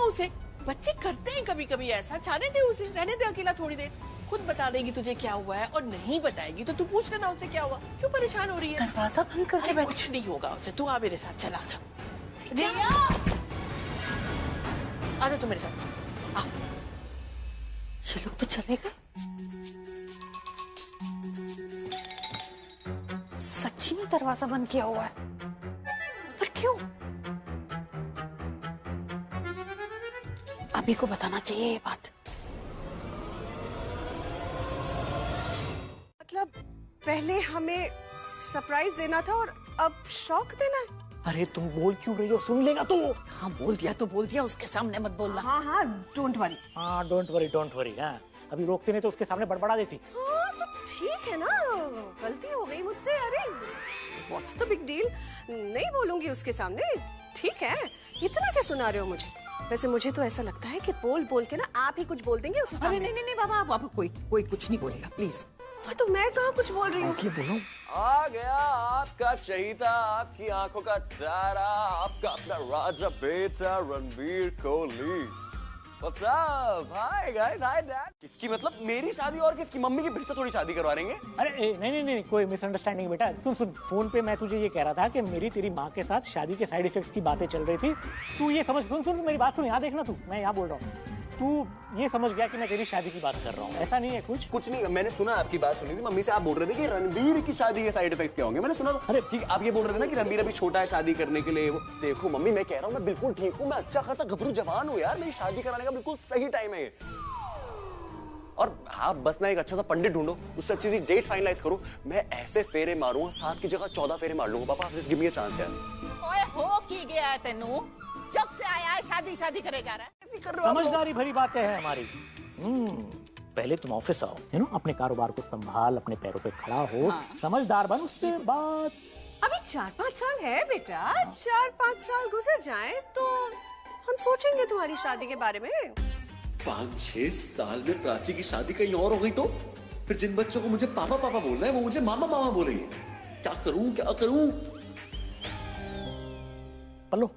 उसे, बच्चे करते हैं कभी कभी ऐसा, जाने दे उसे, रहने दे अकेला थोड़ी देर, खुद बता देगी तुझे क्या हुआ है, और नहीं बताएगी तो तू पूछ लेना उसे क्या हुआ, क्यों परेशान हो रही है। दरवाजा बंद कर दे। कुछ नहीं होगा उसे, तू आ मेरे साथ, चला जा, आजा तू मेरे साथ आ। ये लोग तो चले गए। सच्ची में दरवाजा बंद किया हुआ है, पर क्यों? अभी को बताना चाहिए ये बात। मतलब पहले हमें सरप्राइज देना था और अब शॉक देना है। अरे तुम बोल क्यों रही हो, सुन लेगा तो। हाँ बोल दिया तो बोल दिया, उसके सामने मत बोलना। हाँ हाँ डोंट वरी। हाँ डोंट वरी डोंट वरी। हाँ अभी रोकते नहीं तो उसके सामने बड़बड़ा देती। हाँ तो ठीक है ना, गलती हो गई मुझसे। अरे व्हाट्स द बिग डील, नहीं बोलूंगी उसके सामने, ठीक है। इतना क्या सुना रहे हो मुझे? वैसे मुझे तो ऐसा लगता है कि बोल बोल के ना आप ही कुछ बोल देंगे उसे। अरे नहीं नहीं नहीं बाबा, बाबा कोई कुछ नहीं बोलेगा प्लीज। तो मैं कहाँ कुछ बोल रही हूँ। बोलो। आ गया आपका चहीता, आपकी आंखों का तारा, आपका अपना राजा बेटा Ranbir Kohli. What's up? Hi guys, hi dad. किसकी मतलब मेरी शादी और किसकी? मम्मी की फिर से थोड़ी शादी करवा देंगे? अरे नहीं कोई मिसअंडरस्टैंडिंग बेटा। सुन फोन पे मैं तुझे ये कह रहा था कि मेरी तेरी माँ के साथ शादी के साइड इफेक्ट्स की बातें चल रही थी। तू ये समझ, सुन मेरी बात सुन, यहाँ देखना तू, मैं यहाँ बोल रहा हूँ। तू ये समझ गया कि मैं तेरी शादी की बात कर रहा हूँ, ऐसा नहीं है कुछ नहीं, मैंने सुना आपकी बात सुनी थी, मम्मी से आप बोल रहे थे कि रणबीर की शादी के साइड इफेक्ट्स क्या होंगे, मैंने सुना था। अरे ठीक, आप ये बोल रहे थे ना कि रणबीर अभी छोटा है शादी करने के लिए। देखो मम्मी, मैं कह रहा हूँ मैं बिल्कुल ठीक हूँ, मैं अच्छा खासा गभरू जवान हूँ यार, मेरी शादी कराने का बिल्कुल सही टाइम है ये। और आप बस ना एक अच्छा सा पंडित ढूंढो, उससे अच्छी सी डेट फाइनलाइज करो, मैं ऐसे फेरे मारूंगा 7 की जगह 14 फेरे मार लूंगा। पापा just give me a chance यार। ओए हो की गया है तेनू, जब से आया है शादी करे जा रहा है। समझदारी भरी बातें हैं हमारी। पहले तुम ऑफिस आओ, यू नो, अपने कारोबार को संभाल, अपने पैरों पे खड़ा हो, समझदार बन, उसके बाद। अभी 4-5 साल है बेटा, 4-5 साल गुजर जाएं तो हम सोचेंगे तुम्हारी शादी के बारे में। 5-6 साल में प्राची की शादी कहीं और हो गई तो फिर जिन बच्चों को मुझे पापा पापा बोलना है वो मुझे मामा मामा बोलेंगे। क्या करूं? पल्लो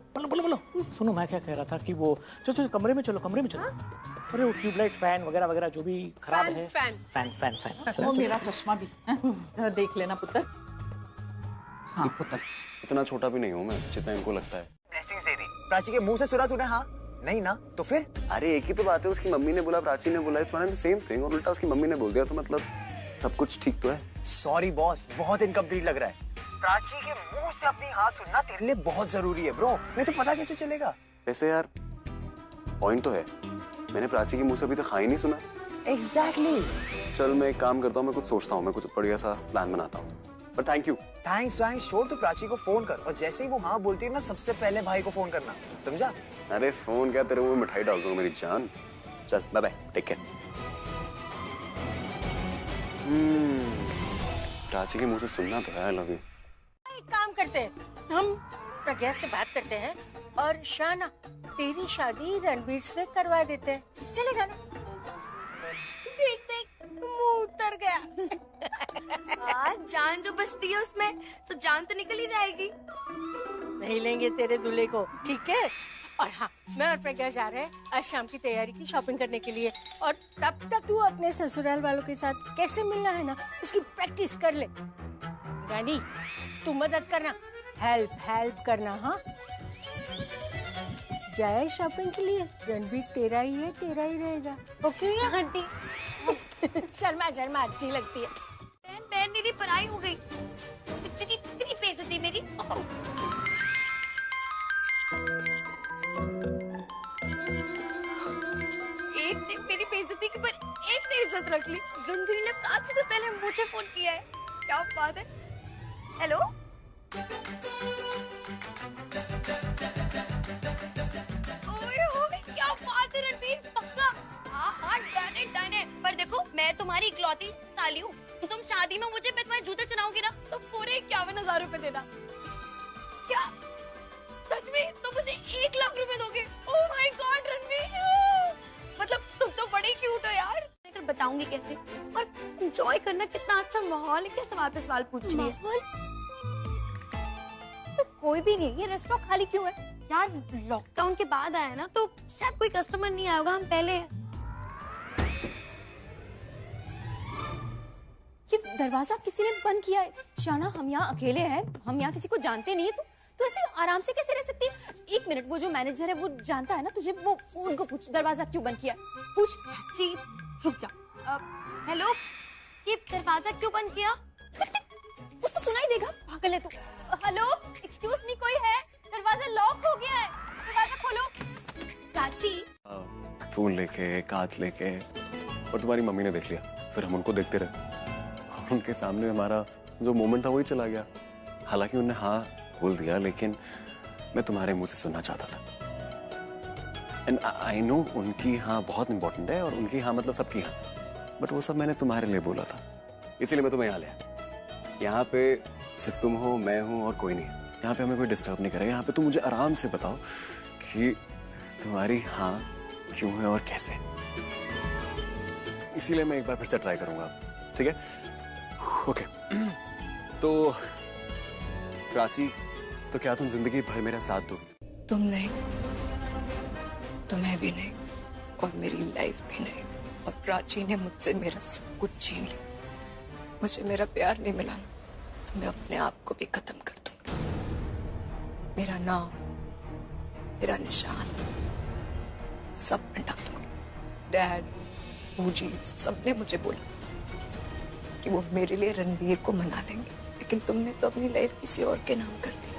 सुनो, मैं क्या कह रहा था कि वो चलो कमरे में चलो। अरे वो ट्यूबलाइट फैन वगैरह जो भी खराब है। फैन वो मेरा चश्मा भी जरा देख लेना पुत्र। हाँ पुत्र, इतना छोटा भी नहीं हूँ मैं जितना इनको लगता है। प्राची के मुंह से सुना तूने? हाँ नहीं ना तो फिर? अरे एक ही तो बात है, उसकी मम्मी ने बोला, प्राची ने बोला, it's one and the same thing, और उल्टा उसकी मम्मी ने बोल दिया, तो मतलब सब कुछ ठीक तो है। सॉरी बॉस, बहुत इनकम्प्लीट लग रहा है। प्राची के मुंह से अपनी हाँ सुनना तेरे लिए बहुत जरूरी है ब्रो, नहीं तो पता कैसे चलेगा? वैसे यार पॉइंट तो है, मैंने प्राची के मुंह से अभी तक हाँ ही नहीं सुना। एग्जैक्टली। चल मैं एक काम करता हूँ, मैं कुछ सोचता हूँ, मैं कुछ बढ़िया सा प्लान बनाता हूँ। पर थैंक यू। थैंक्स श्योर, तो प्राची को फोन कर, और जैसे ही वो हाँ बोलती है ना सबसे पहले भाई को फोन करना, समझा? अरे फोन क्या, तेरे मुंह में मिठाई डाल दूंगा मेरी जान। चल bye bye, take care. Prachi के मुंह से सुनना तो है आई लव यू। एक काम करते हैं, हम प्रज्ञा से बात करते हैं और शाना तेरी शादी रणबीर से करवा देते हैं, चलेगा ना? देख मुंह उतर गया। जान जो बचती है उसमें तो जान तो निकल ही जाएगी। नहीं लेंगे तेरे दूल्हे को, ठीक है? और हाँ, मैं और प्रज्ञा जा रहे हैं आज शाम की तैयारी की शॉपिंग करने के लिए, और तब तक तू अपने ससुराल वालों के साथ कैसे मिलना है ना उसकी प्रैक्टिस कर ले। रानी तू मदद करना, हेल्प करना। हाँ जाए शॉपिंग के लिए, रणबीर तेरा ही है, तेरा ही रहेगा, ओके आंटी? शर्मा अच्छी लगती है। बहन मेरी पढ़ाई हो गई, इतनी बेइज्जती मेरी। एक ने मेरी बेइज्जती के पर एक ने इज्जत रख ली। रणबीर ने प्राची से पहले मुझे फोन किया है, क्या बात है? हेलो क्या बात है रणबीर, पक्का? हाँ डन है। पर देखो मैं तुम्हारी इकलौती साली हूँ, तो तुम शादी में मुझे, मैं तुम्हारे जूते चुनाऊंगी ना, तो पूरे 51,000 रुपए देना। क्या सच में? तो मुझे 1 लाख रुपए दोगे? ओह माय गॉड रणबीर, मतलब तुम तो बड़ी क्यूट हो यार। बताऊंगी कैसे, और एंजॉय करना, कितना अच्छा माहौल है। क्या सवाल पे सवाल पूछ रही है? कोई भी नहीं, ये रेस्टोरेंट खाली क्यों है? यार लॉकडाउन के बाद आया ना, तो शायद कोई कस्टमर नहीं आया होगा, हम पहले। ये दरवाजा किसी ने बंद किया है। शाना, हम यहाँ अकेले हैं, हम यहाँ किसी को जानते नहीं है, तो ऐसे आराम से कैसे रह सकती है? एक मिनट, वो जो मैनेजर है वो जानता है ना तुझे, वो उनको पूछ दरवाजा क्यों बंद किया, पूछ। जी रुक जा। हेलो, ये दरवाजा क्यों बंद किया? उसको सुनाई देगा, पागल है तू। हेलो, एक्सक्यूज मी, कोई है? दरवाजा लॉक हो गया है, दरवाजा खोलो। प्राची, फूल लेके, कांच लेके, और तुम्हारी मम्मी ने देख लिया, फिर हम उनको देखते रहे। उनके सामने हमारा जो मोमेंट था वही चला गया। हालांकि उन्होंने हाँ बोल दिया, लेकिन मैं तुम्हारे मुंह से सुनना चाहता था। एंड आई नो उनकी हाँ बहुत इंपॉर्टेंट है, और उनकी हाँ मतलब सबकी हाँ, बट वो सब मैंने तुम्हारे लिए बोला था, इसीलिए मैं तुम्हें यहाँ लिया। यहाँ पे सिर्फ तुम हो, मैं हूँ और कोई नहीं है। यहाँ पे हमें कोई डिस्टर्ब नहीं करेगा। यहाँ पे तुम मुझे आराम से बताओ कि तुम्हारी हाँ क्यों है और कैसे। इसीलिए मैं एक बार फिर से ट्राई करूंगा, ठीक है? ओके। तो प्राची, तो क्या तुम जिंदगी भर मेरा साथ दोगी? तुम नहीं, तो मैं भी नहीं, और मेरी लाइफ भी नहीं। और प्राची ने मुझसे मेरा सब कुछ छीन लिया। मुझे मेरा प्यार नहीं मिला, तो मैं अपने आप को भी खत्म कर दूंगी। मेरा नाम, मेरा निशान सब मिटा दूंगी। डैड, बूजी सबने मुझे बोला कि वो मेरे लिए रणबीर को मना लेंगे, लेकिन तुमने तो अपनी लाइफ किसी और के नाम कर दी।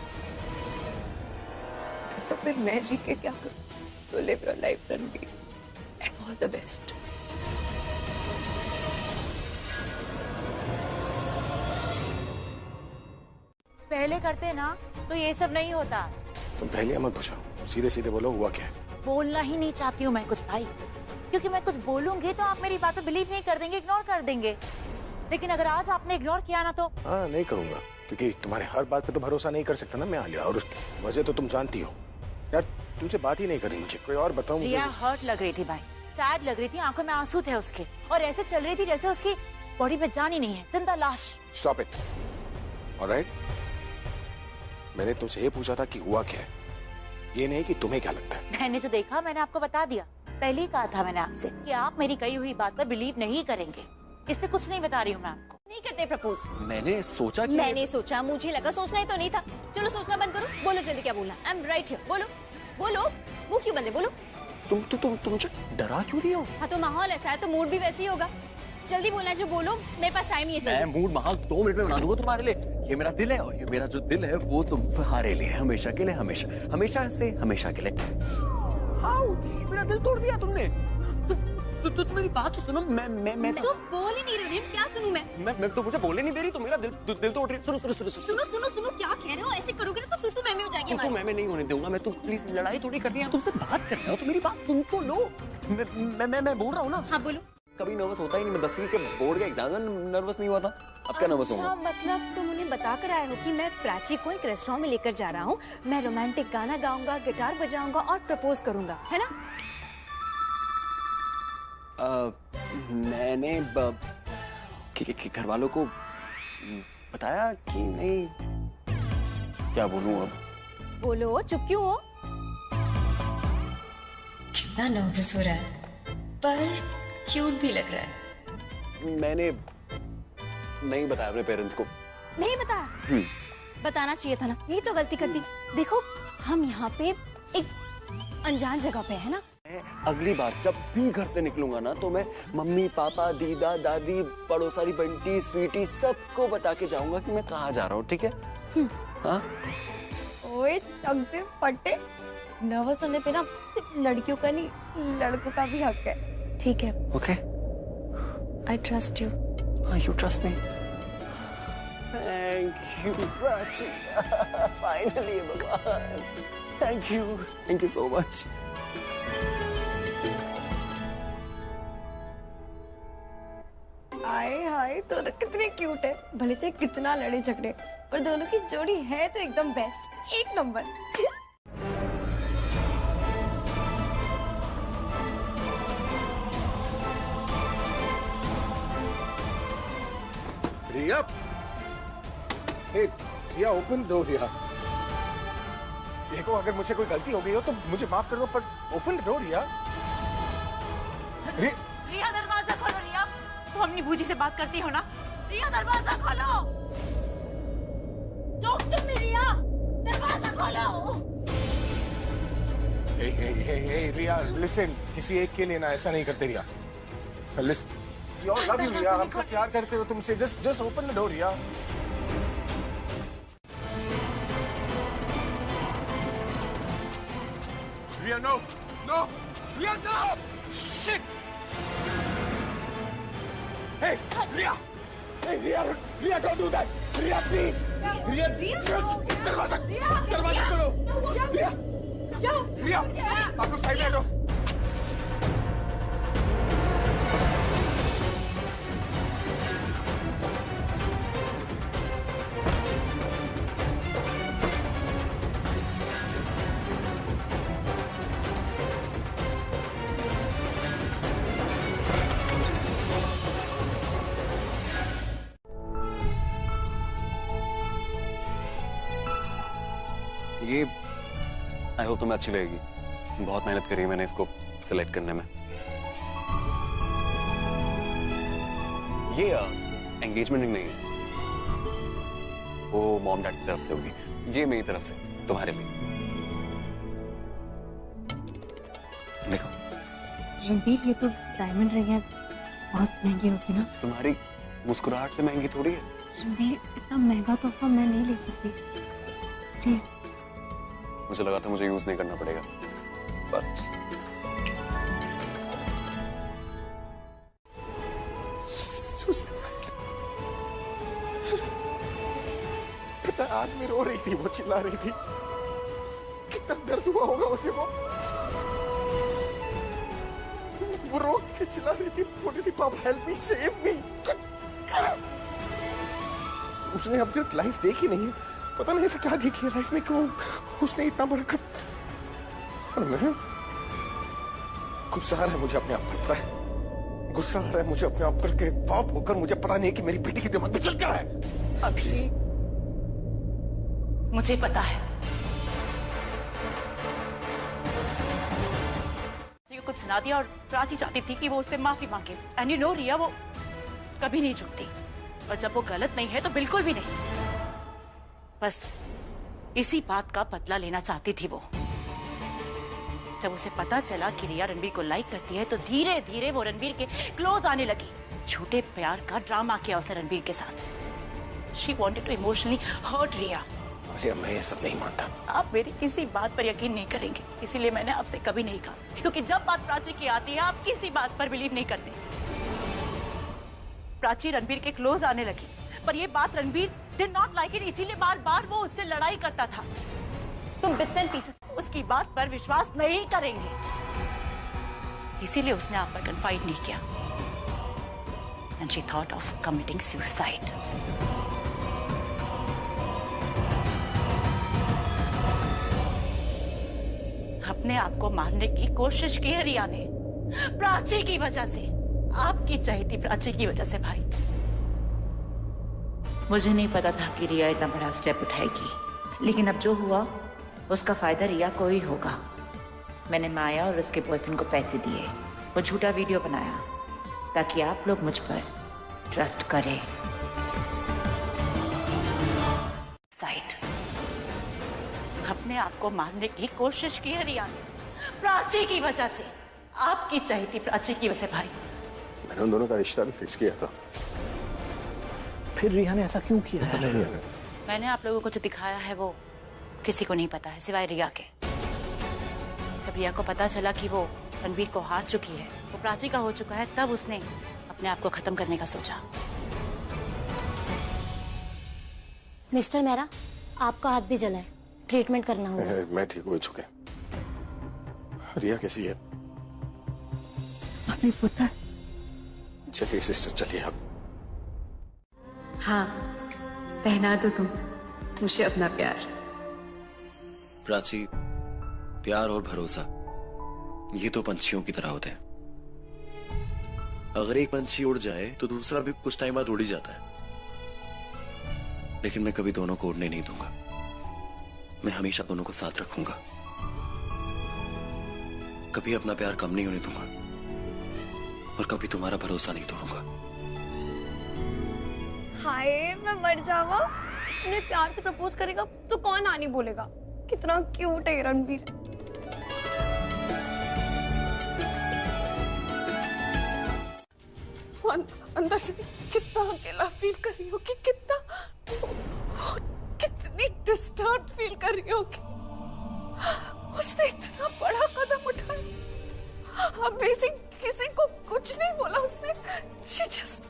तो फिर मैं जी के क्या करूं? तो live your life Ranbir, and all the best. पहले करते ना तो ये सब नहीं होता। तुम पहले मत पूछो, सीधे सीधे बोलो हुआ क्या है। बोलना ही नहीं चाहती हूँ मैं कुछ भाई, क्योंकि मैं कुछ बोलूंगी तो आप मेरी बात पे बिलीव नहीं कर देंगे, इग्नोर कर देंगे। लेकिन अगर आज आपने इग्नोर किया ना तो हाँ नहीं करूंगा, क्योंकि तुम्हारे हर बात पे तो भरोसा नहीं कर सकता ना मैं आलिया, और उसकी वजह तो तुम जानती हो। यार तुमसे बात ही नहीं करी मुझे, कोई और बताऊं? रिया हर्ट लग रही थी भाई, सैड लग रही थी, आंखों में आंसू थे उसके, और ऐसे चल रही थी जैसे उसकी बॉडी पे जान ही नहीं है, जिंदा लाश। Stop it. ऑलराइट, मैंने तुमसे ये पूछा था कि हुआ क्या है, ये नहीं कि तुम्हें क्या लगता है। मैंने जो देखा मैंने आपको बता दिया। पहले ही कहा था मैंने आपसे कि आप मेरी कही हुई बात पर बिलीव नहीं करेंगे, इसलिए कुछ नहीं बता रही हूँ मैं आपको। नहीं करते प्रपोज। मैंने सोचा कि मैंने सोचा, मुझे लगा, सोचना ही तो नहीं था। चलो सोचना बंद करो, बोलो जल्दी क्या बोलना। आई एम राइट हियर, बोलो बोलो, मुंह क्यों बंद है, बोलो। तुम मुझे डरा क्यों रही हो? हाँ तो माहौल ऐसा है तो मूड भी वैसे ही होगा। जल्दी बोलना है जो बोलो, मेरे पास टाइम नहीं है। मैं मूड महाल 2 मिनट में बना दूंगा तुम्हारे लिए। ये मेरा दिल है, और ये मेरा जो दिल है वो तुम्हारे लिए, हमेशा के लिए, हमेशा हमेशा से हमेशा के लिए। मेरा दिल तोड़ दिया तुमने। तो मेरी बात तो सुनो। मैं तो बोल ही नहीं रही, क्या सुनूं मैं तो मुझे बोलने नहीं दे रही, तो मेरा दिल तोड़ रही। सुनो क्या कह रहे हो? ऐसे करोगे ना तो तू मैं हो जाएगी। तू मैं नहीं होने दूंगा मैं। तुम प्लीज, लड़ाई थोड़ी करनी है, तुमसे बात करना हो तो मेरी बात सुन तो लो। मैं बोल रहा हूँ ना। हाँ बोलो। कभी नर्वस होता ही नहीं, मैं 10वीं के बोर्ड के एग्जाम में नर्वस नहीं हुआ था, अब क्या नर्वस होगा? मतलब तुम उन्हें बता कर आए हो कि मैं प्राची को एक रेस्टोरेंट में लेकर जा रहा हूँ, मैं रोमांटिक गाना गाऊंगा, गिटार बजाऊंगा और प्रपोज करूंगा, है ना? मैंने घर वालों को बताया कि नहीं। क्या बोलूं अब? बोलो, चुप क्यों हो? कितना नर्वस हो रहा है, पर क्यूट भी लग रहा है। मैंने नहीं बताया अपने पेरेंट्स को। नहीं बताया? बताना चाहिए था ना, यही तो गलती कर दी। देखो हम यहाँ पे एक अनजान जगह पे है ना। अगली बार जब भी घर से निकलूंगा ना, तो मैं मम्मी पापा दीदा दादी पड़ोसारी बंटी स्वीटी सबको बता के जाऊंगा कि मैं कहाँ जा रहा हूँ, ठीक है? हाँ? ओए चकदे फटे, नर्वस होने पे ना लड़कियों का नहीं लड़कों का भी हक है। ठीक है, okay, I trust you. You trust me? Thank you Prachi, finally भगवान, थैंक यू सो मच। हाय हाय, दोनों कितने क्यूट है, भले चाहे कितना लड़े झगड़े, पर दोनों की जोड़ी है तो एकदम बेस्ट, एक नंबर। रिया, hey, Riya, open door, Riya. देखो अगर मुझे कोई गलती हो गई हो तो मुझे माफ कर दो, पर ओपन द डोर रिया। रिया दरवाजा खोलो रिया। तुम अपनी बूजी से बात करती हो ना? रिया दरवाजा खोलो। टॉक टू मी रिया, दरवाजा खोलो। Hey, रिया लिसन, किसी एक के लिए ना ऐसा नहीं करते रिया। लिसन, I love you रिया, हम सब प्यार करते हो तुमसे। just open the door Riya. Riya no, Riya no! Shit! Hey, Riya! Hey, Riya don't do that! Riya please! रिया दरवाजा खोलो! रिया, आप लोग साइड में हटो। ये आई होप तुम्हें अच्छी लगेगी। बहुत मेहनत करी है मैंने इसको सिलेक्ट करने में। ये एंगेजमेंट रिंग नहीं है, वो मॉम डैड की तरफ से होगी, ये मेरी तरफ से तुम्हारे लिए। देखो रणबीर, ये तो डायमंड रिंग है, बहुत महंगी होगी ना? तुम्हारी मुस्कुराहट से महंगी थोड़ी है। रणबीर, इतना महंगा तोहफा मैं नहीं ले सकती, प्लीज। मुझे लगा था मुझे यूज नहीं करना पड़ेगा, बट पता आदमी रो रही थी, वो चिल्ला रही थी, कितना दर्द हुआ होगा उसे। वो रो के चिल्ला रही थी, बोल रही थी पापा हेल्प मी, सेव मी। उसने अब तक लाइफ देखी नहीं है, पता नहीं ऐसा क्या देखी है लाइफ में क्यों उसने इतना बड़ा कर। और मैं गुस्सा आ रहा है मुझे अपने आप पर, पता है गुस्सा आ रहा है मुझे अपने आप पर के बाप होकर मुझे पता नहीं कि मेरी बेटी के दिमाग में चल क्या है। अभी मुझे पता है कुछ सुना दिया और प्राची चाहती थी कि वो उससे माफी मांगे। एंड यू नो रिया, वो कभी नहीं झुकती, और जब वो गलत नहीं है तो बिल्कुल भी नहीं। बस इसी बात का बदला लेना चाहती थी वो। जब उसे पता चला कि रिया रणबीर को लाइक करती है तो धीरे धीरे वो रणबीर के क्लोज आने लगी। झूठे प्यार का ड्रामा किया उसने रणबीर के साथ। She wanted to emotionally hurt Riya. मैं ये सब नहीं मानता। आप मेरी किसी बात पर यकीन नहीं करेंगे, इसीलिए मैंने आपसे कभी नहीं कहा, क्योंकि जब बात प्राची की आती है आप किसी बात पर बिलीव नहीं करते। प्राची रणबीर के क्लोज आने लगी, पर ये बात Ranbir did not like it, इसीलिए बार बार वो उससे लड़ाई करता था। तुम बिट्स एंड पीसेस उसकी बात पर विश्वास नहीं करेंगे, इसीलिए उसने आप पर कन्फाइड नहीं किया। And she thought of committing suicide. अपने आप को मारने की कोशिश की है रिया ने, प्राची की वजह से। आपकी चहेती प्राची की वजह से भाई। मुझे नहीं पता था कि रिया इतना बड़ा स्टेप उठाएगी, लेकिन अब जो हुआ उसका फायदा रिया को ही होगा। मैंने माया और उसके बॉयफ्रेंड को पैसे दिए, वो झूठा वीडियो बनाया ताकि आप लोग मुझ पर ट्रस्ट करें। साइड अपने आप को मारने की कोशिश की है रिया ने, प्राची की वजह से। आपकी चहेती प्राची की वजह से भाई। मैंने उन दोनों का रिश्ता भी फिक्स किया था। फिर रिया ने ऐसा क्यों किया? मैंने आप लोगों को जो दिखाया है वो किसी को नहीं पता है सिवाय रिया के। जब रिया को पता चला कि वो रणबीर को हार चुकी है, वो प्राची का हो चुका है, तब उसने अपने आप को खत्म करने का सोचा। मिस्टर मेहरा, आपका हाथ भी जला है, ट्रीटमेंट करना होगा। मैं ठीक हो चुके। रिया कैसी है? अपनी पुत्र। चलिए सिस्टर, चलिए अब। हाँ, पहना दो तुम मुझे अपना प्यार। प्राची, प्यार और भरोसा ये तो पंछियों की तरह होते हैं। अगर एक पंछी उड़ जाए तो दूसरा भी कुछ टाइम बाद उड़ ही जाता है, लेकिन मैं कभी दोनों को उड़ने नहीं दूंगा। मैं हमेशा दोनों को साथ रखूंगा, कभी अपना प्यार कम नहीं होने दूंगा और कभी तुम्हारा भरोसा नहीं तोड़ूंगा। हाय मैं मर जावा। उन्हें प्यार से प्रपोज करेगा तो कौन आनी बोलेगा। कितना क्यूट है रणबीर। अंदर से कितना अकेला फील कर रही हो कि कितनी डिस्टर्ब फील कर रही हो कि उसने इतना बड़ा कदम उठाया। अमेजिंग, किसी को कुछ नहीं बोला उसने। She just...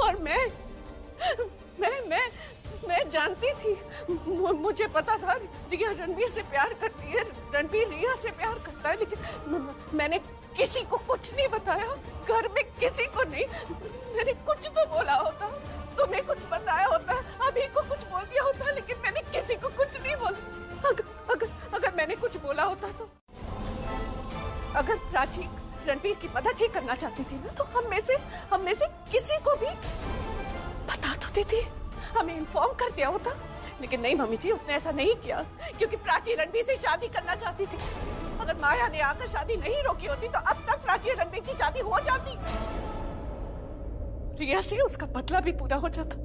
और मैं जानती थी, मुझे पता था रिया रणबीर से प्यार करती है, रणबीर रिया से प्यार करता है, लेकिन मैंने किसी को कुछ नहीं बताया, घर में किसी को नहीं। मैंने कुछ तो बोला होता, तुम्हें कुछ बताया होता, अभी को कुछ बोल दिया होता, लेकिन मैंने किसी को कुछ नहीं बोला। अगर मैंने कुछ बोला होता तो अगर प्राची रणबीर की मदद ही करना चाहती थी ना, तो हम में से किसी को भी बता तो देती, हमें इन्फॉर्म कर दिया होता। लेकिन नहीं मम्मी जी, उसने ऐसा नहीं किया क्योंकि प्राची रणबीर से शादी करना चाहती थी। अगर माया ने आकर शादी नहीं रोकी होती तो अब तक प्राची रणबीर की शादी हो जाती, रिया से उसका बदला भी पूरा हो जाता।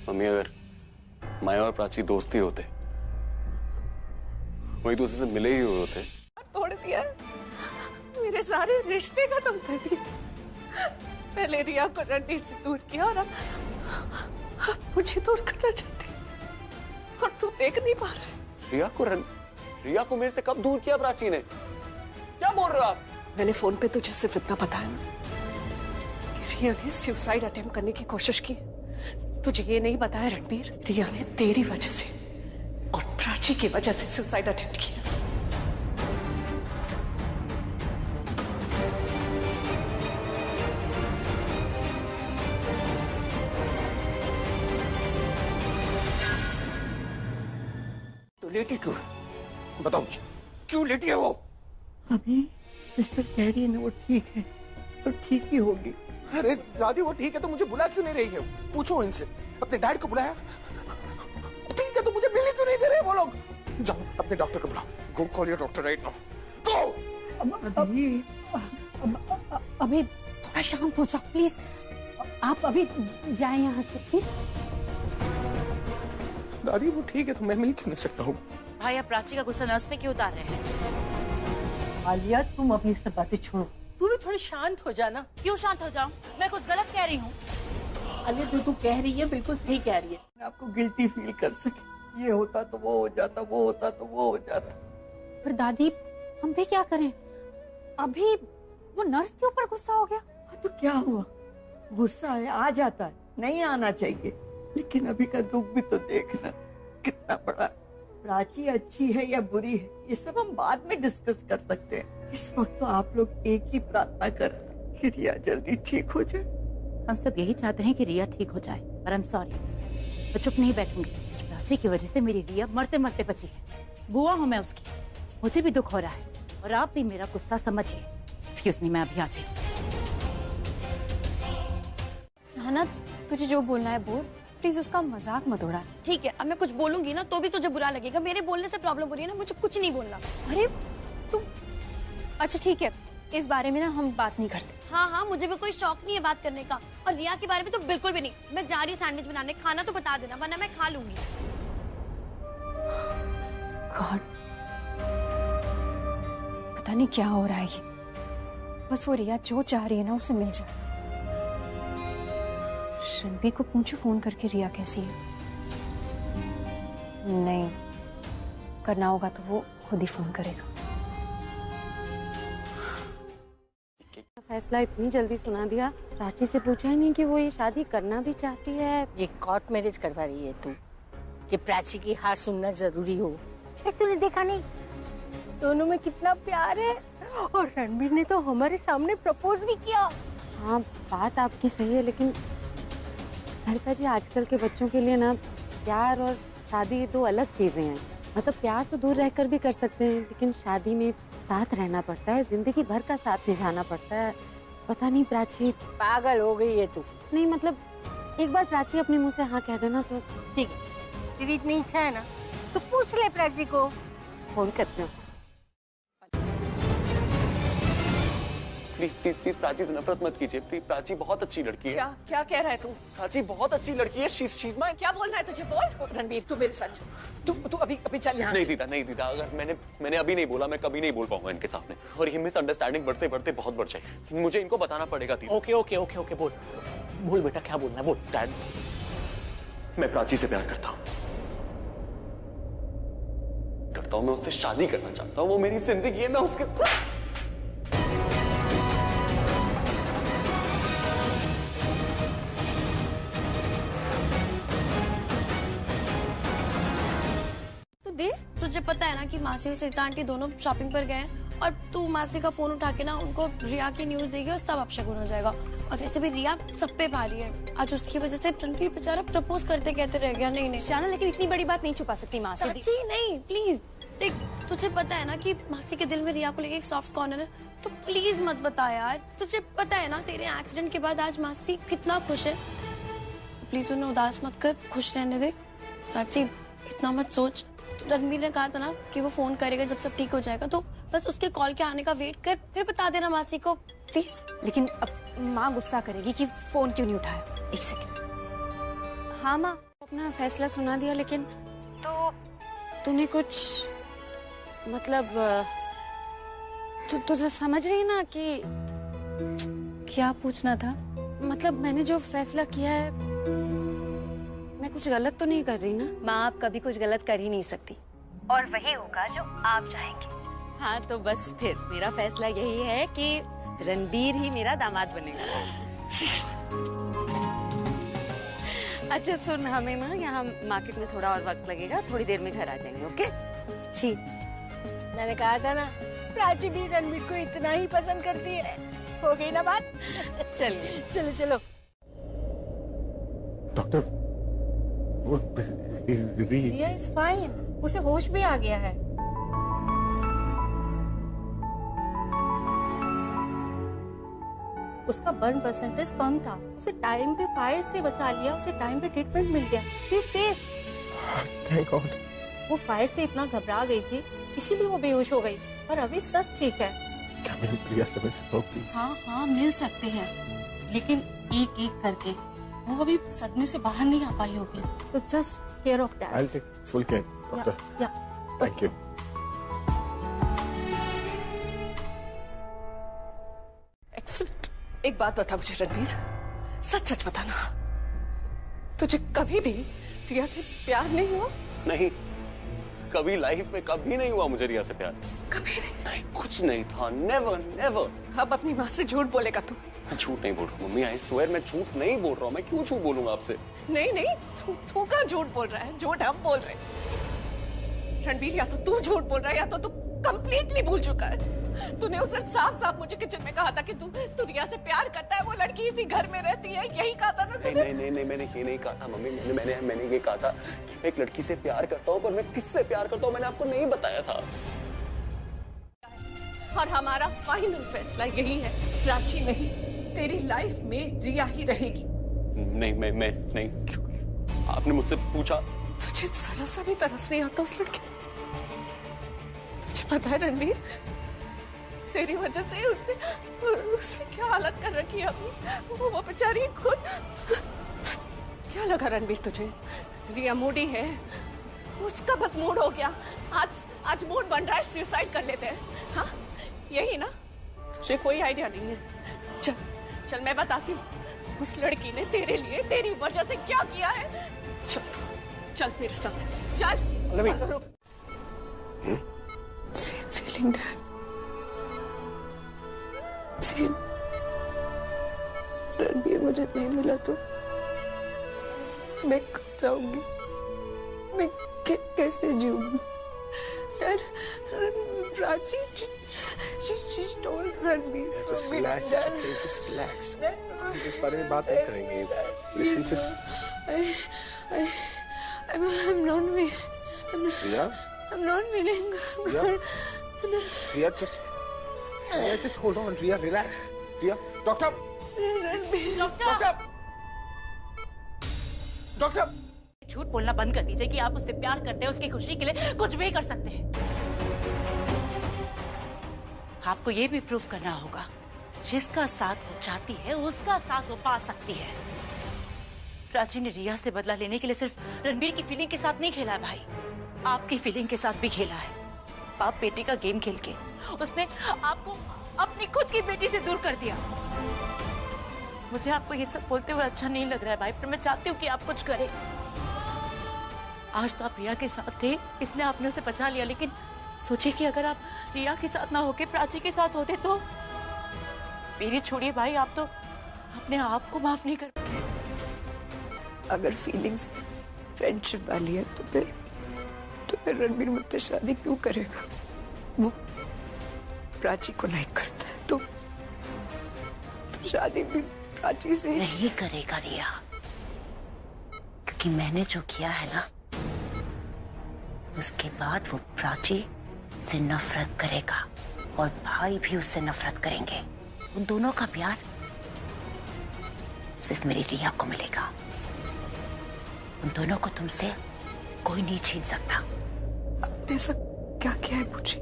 मम्मी, अगर माया और प्राची दोस्ती होते, वही दूसरे से मिले ही हुए होते। तोड़ दिया, मेरे सारे रिश्ते खत्म कर दिए। पहले रिया को रणबीर से दूर किया और अब मुझे दूर करना चाहती, और तू देख नहीं पा रहा। रिया को मेरे से कब दूर किया प्राची ने? क्या बोल रहे हो आप? मैंने फोन पे तुझे सिर्फ इतना बताया ना कि रिया ने सुसाइड अटेम्प्ट करने की कोशिश की। तुझे ये नहीं बताया रणबीर, रिया ने तेरी वजह से और प्राची की वजह से सुसाइड अटेम्प्ट किया। तो लेटी क्यों? बताओ मुझे, क्यों लेटी है वो? अभी सिस्टर कह रही है ना वो ठीक है, तो ठीक ही होगी। अरे दादी वो ठीक है तो मुझे बुला क्यों नहीं रही है? पूछो इनसे, अपने डैड को बुलाया? ठीक है तो मुझे मिलने क्यों नहीं दे रहे वो लोग? जाओ अपने डॉक्टर को बुलाओ। Go call your doctor right now, go. अभी थोड़ा शांत हो जाओ प्लीज। आप अभी जाएं यहाँ से प्लीज। दादी वो ठीक है तो मैं मिल क्यों नहीं सकता हूँ? भाई आप प्राची का गुस्सा नर्स पे क्यों उतार रहे हैं? आलिया तुम अपनी सब बातें छोड़ो, तू भी थोड़ी शांत हो जाना। क्यों शांत हो जाऊं? मैं कुछ गलत कह रही हूँ? आलिया जो तू कह रही है बिल्कुल सही कह रही है। मैं आपको गिल्टी फील कर सके, ये होता तो वो हो जाता, वो होता तो वो हो जाता। पर दादी हम भी क्या करें? अभी वो नर्स के ऊपर गुस्सा हो गया। तो क्या हुआ? गुस्सा है, आ जाता है, नहीं आना चाहिए, लेकिन अभी का दुख भी तो देखना कितना बड़ा। प्राची अच्छी है या बुरी है ये सब हम बाद में डिस्कस कर सकते हैं। इस वक्त तो आप लोग एक ही प्रार्थना करें कि रिया जल्दी ठीक हो जाए। हम सब यही चाहते हैं कि रिया ठीक हो जाए, पर आई एम सॉरी, मैं चुप नहीं बैठूंगी। प्राची की वजह से मेरी रिया मरते मरते बची है। बुआ हूँ मैं उसकी, मुझे भी दुख हो रहा है और आप भी मेरा गुस्सा समझिए। एक्सक्यूज मी, मैं अभी आती हूँ। शाहना तुझे जो बोलना है बोल, प्लीज उसका मजाक मत उड़ा। ठीक है, अब मैं कुछ बोलूंगी ना तो भी तुझे बुरा लगेगा। मेरे बोलने से प्रॉब्लम हो रही है ना, मुझे कुछ नहीं बोलना। अरे तू अच्छा ठीक है, इस बारे में ना हम बात नहीं करते। हाँ हाँ, मुझे भी कोई शौक नहीं है बात करने का, और रिया के बारे में तो बिल्कुल भी नहीं। मैं जा रही सैंडविच बनाने, खाना तो बता देना वरना मैं खा लूंगी। गॉड, पता नहीं क्या हो रहा है ये। बस वो रिया जो चाह रही है ना उसे मिल जाए। रणबीर को पूछो फोन करके रिया कैसी है। नहीं करना होगा तो वो खुद ही फोन करेगा। फैसला इतनी जल्दी सुना दिया, प्राची से पूछा ही नहीं कि वो ये शादी करना भी चाहती है। ये कोर्ट मैरिज करवा रही है तू कि प्राची की हाथ सुनना जरूरी हो। तूने देखा नहीं दोनों में कितना प्यार है, और रणबीर ने तो हमारे सामने प्रपोज भी किया। हाँ बात आपकी सही है, लेकिन ललिता जी आजकल के बच्चों के लिए ना प्यार और शादी दो अलग चीजें हैं। मतलब प्यार तो दूर रहकर भी कर सकते हैं, लेकिन शादी में साथ रहना पड़ता है, जिंदगी भर का साथ निभाना पड़ता है। पता नहीं प्राची पागल हो गई है तू। नहीं मतलब एक बार प्राची अपने मुंह से हाँ कह देना तो ठीक है। तेरी इतनी इच्छा है ना तो पूछ ले प्राची को। फोन करते हैं। प्लीज प्लीज प्लीज प्राची से नफरत मत कीजिए। प्लीज, प्राची बहुत अच्छी लड़की है। क्या क्या कह रहा है तू? प्राची बहुत अच्छी लड़की है। शीज माय। क्या बोलना है तुझे? बोल। रणबीर तू मेरे साथ चल। तू अभी चल यहाँ नहीं दीदा, नहीं दीदा, अगर मैंने अभी नहीं बोला, मैं कभी नहीं बोल पाऊंगा इनके सामने, और ये मिसअंडरस्टैंडिंग बढ़ते बढ़ते बहुत बढ़ जाएगी। मुझे इनको बताना पड़ेगा दीदा। ओके ओके ओके ओके, बोल बोल बेटा, क्या बोलना है बोल। डैड, मैं प्राची से प्यार करता हूँ, मैं उससे शादी करना चाहता हूँ। वो मेरी जिंदगी है, मैं उसके तुझे पता है ना कि मासी और सीता आंटी दोनों शॉपिंग पर गए हैं, और तू मासी का फोन उठा के ना उनको रिया की न्यूज देगी और सब अपशगुन हो जाएगा। और वैसे भी रिया सब पे भारी है, आज उसकी वजह से रणबीर बेचारा प्रपोज करते कहते रह गया। नहीं शाना, लेकिन इतनी बड़ी बात नहीं छुपा सकती माँ से। नहीं प्लीज देख, तुझे पता है ना कि मासी के दिल में रिया को लेके एक सॉफ्ट कॉर्नर है, तो प्लीज मत बता यार। तुझे पता है ना तेरे एक्सीडेंट के बाद आज मासी कितना खुश है, प्लीज उन्हें उदास मत कर, खुश रहने दे। प्राची इतना मत सोच, रणबीर ने कहा था ना कि वो फोन करेगा जब सब ठीक हो जाएगा, तो बस उसके कॉल के आने का वेट कर, फिर बता देना मासी को प्लीज। लेकिन अब माँ गुस्सा करेगी कि फोन क्यों नहीं उठाया। एक सेकंड। हाँ माँ, अपना फैसला सुना दिया, लेकिन तो तूने कुछ मतलब तुझे समझ रही ना कि क्या पूछना था? मतलब मैंने जो फैसला किया है, मैं कुछ गलत तो नहीं कर रही ना? माँ, आप कभी कुछ गलत कर ही नहीं सकती, और वही होगा जो आप चाहेंगे। हाँ तो बस फिर मेरा फैसला यही है कि रणबीर ही मेरा दामाद बनेगा। अच्छा सुन, हमें ना यहाँ मार्केट में थोड़ा और वक्त लगेगा, थोड़ी देर में घर आ जाएंगे। ओके जी, मैंने कहा था ना प्राची भी रणबीर को इतना ही पसंद करती है। हो गई ना बात? चलिए चलो चलो। डॉक्टर, रिया इज फाइन, उसे होश भी आ गया है। उसका बर्न परसेंटेज कम था, उसे टाइम पे फायर से बचा लिया, उसे टाइम पे ट्रीटमेंट मिल गया, he is safe. Thank God. वो फायर से इतना घबरा गई थी, इसीलिए वो बेहोश हो गई, और अभी सब ठीक है। क्या मैं प्रिया से मिल सकता हूं प्लीज? हाँ मिल सकते हैं, लेकिन एक एक करके। वो अभी सदमे से बाहर नहीं आ पाई होगी, तो just care of that. I will take full care doctor. या थैंक यू। एक्सीलेंट। एक बात बता मुझे रणबीर, सच सच बताना, तुझे कभी भी रिया से प्यार नहीं हुआ? नहीं, कभी लाइफ में कभी नहीं हुआ मुझे रिया से प्यार। कभी नहीं, कुछ नहीं था, नेवर नेवर। अब अपनी माँ से झूठ बोलेगा तू? मैं झूठ नहीं बोल रहा हूँ मम्मी, आई स्वेयर मैं झूठ नहीं बोल रहा हूँ। मैं क्यों झूठ बोलूंगा आपसे? नहीं, तू कहाँ झूठ बोल रहा है? झूठ हम बोल रहे हैं। रणबीर, या तो तू झूठ बोल रहा है या तो तू कंप्लीटली भूल चुका है। तूने उस दिन साफ साफ मुझे किचन में कहा था कि तू रिया से प्यार करता है, वो लड़की इसी घर में रहती है, यही कहा था ना तूने? नहीं, मैंने ये नहीं कहा था मम्मी। मैंने ये कहा था कि मैं एक लड़की से प्यार करता हूँ, पर मैं किससे प्यार करता हूँ मैंने आपको नहीं बताया था। और हमारा फाइनल फैसला यही है, प्राची नहीं, तेरी लाइफ में रिया ही रहेगी। नहीं, मैं नहीं। आपने मुझसे पूछा? तुझे जरा सा भी तरस नहीं आता उस लड़के? तुझे पता है रणबीर, तेरी वजह से उसने क्या हालत कर रखी है अभी, वो बेचारी खुद। क्या लगा रणबीर तुझे? रिया मूडी है, उसका बस मूड हो गया, आज मूड बन रहा है, सुसाइड कर लेते हैं। हाँ यही ना? तुझे कोई आइडिया नहीं है। चल मैं बताती हूँ उस लड़की ने तेरे लिए, तेरी वजह से क्या किया है। चल मेरे साथ, चल। Same feeling dad, same. Ranbir मुझे नहीं मिला तो मैं कब जाऊंगी, मैं कैसे जीऊंगी? Prachi, she told Ranbir to Just be relax, dad. it's okay, just relax. इस बारे में बात नहीं करेंगे। Listen, just. I'm not me. Riya? I'm not feeling good. Riya, just hold on. Riya, relax. Riya, doctor. Doctor, झूठ बोलना बंद कर दीजिए कि आप उससे प्यार करते हैं, उसकी खुशी के लिए कुछ भी कर सकते हैं। आपको ये भी प्रूफ करना होगा, जिसका साथ वो चाहती है उसका साथ वो पा सकती है। प्राची ने रिया से बदला लेने के लिए सिर्फ रणबीर की फीलिंग के साथ नहीं खेला है भाई, आपकी फीलिंग के साथ भी खेला है। बाप बेटी का गेम खेल के उसने आपको अपनी खुद की बेटी से दूर कर दिया। मुझे आपको ये सब बोलते हुए अच्छा नहीं लग रहा है भाई, पर मैं चाहती हूँ कि आप कुछ करें। आज तो आप रिया के साथ थे, इसलिए आपने उसे बचा लिया, लेकिन सोचिए कि अगर आप रिया के साथ ना होके प्राची के साथ होते तो। मेरी छोड़िए भाई, आप तो अपने आप को माफ नहीं कर। अगर फीलिंग्स फ्रेंडशिप वाली है तो फिर रणबीर मुझसे शादी क्यों करेगा? वो प्राची को नहीं करता है तो शादी भी प्राची से नहीं करेगा रिया, क्योंकि मैंने जो किया है ना, उसके बाद वो प्राची से नफरत करेगा और भाई भी उससे नफरत करेंगे। उन दोनों का प्यार सिर्फ मेरी रिया को मिलेगा। उन दोनों को तुमसे कोई नहीं छीन सकता। आपने ऐसा क्या किया है मुझे?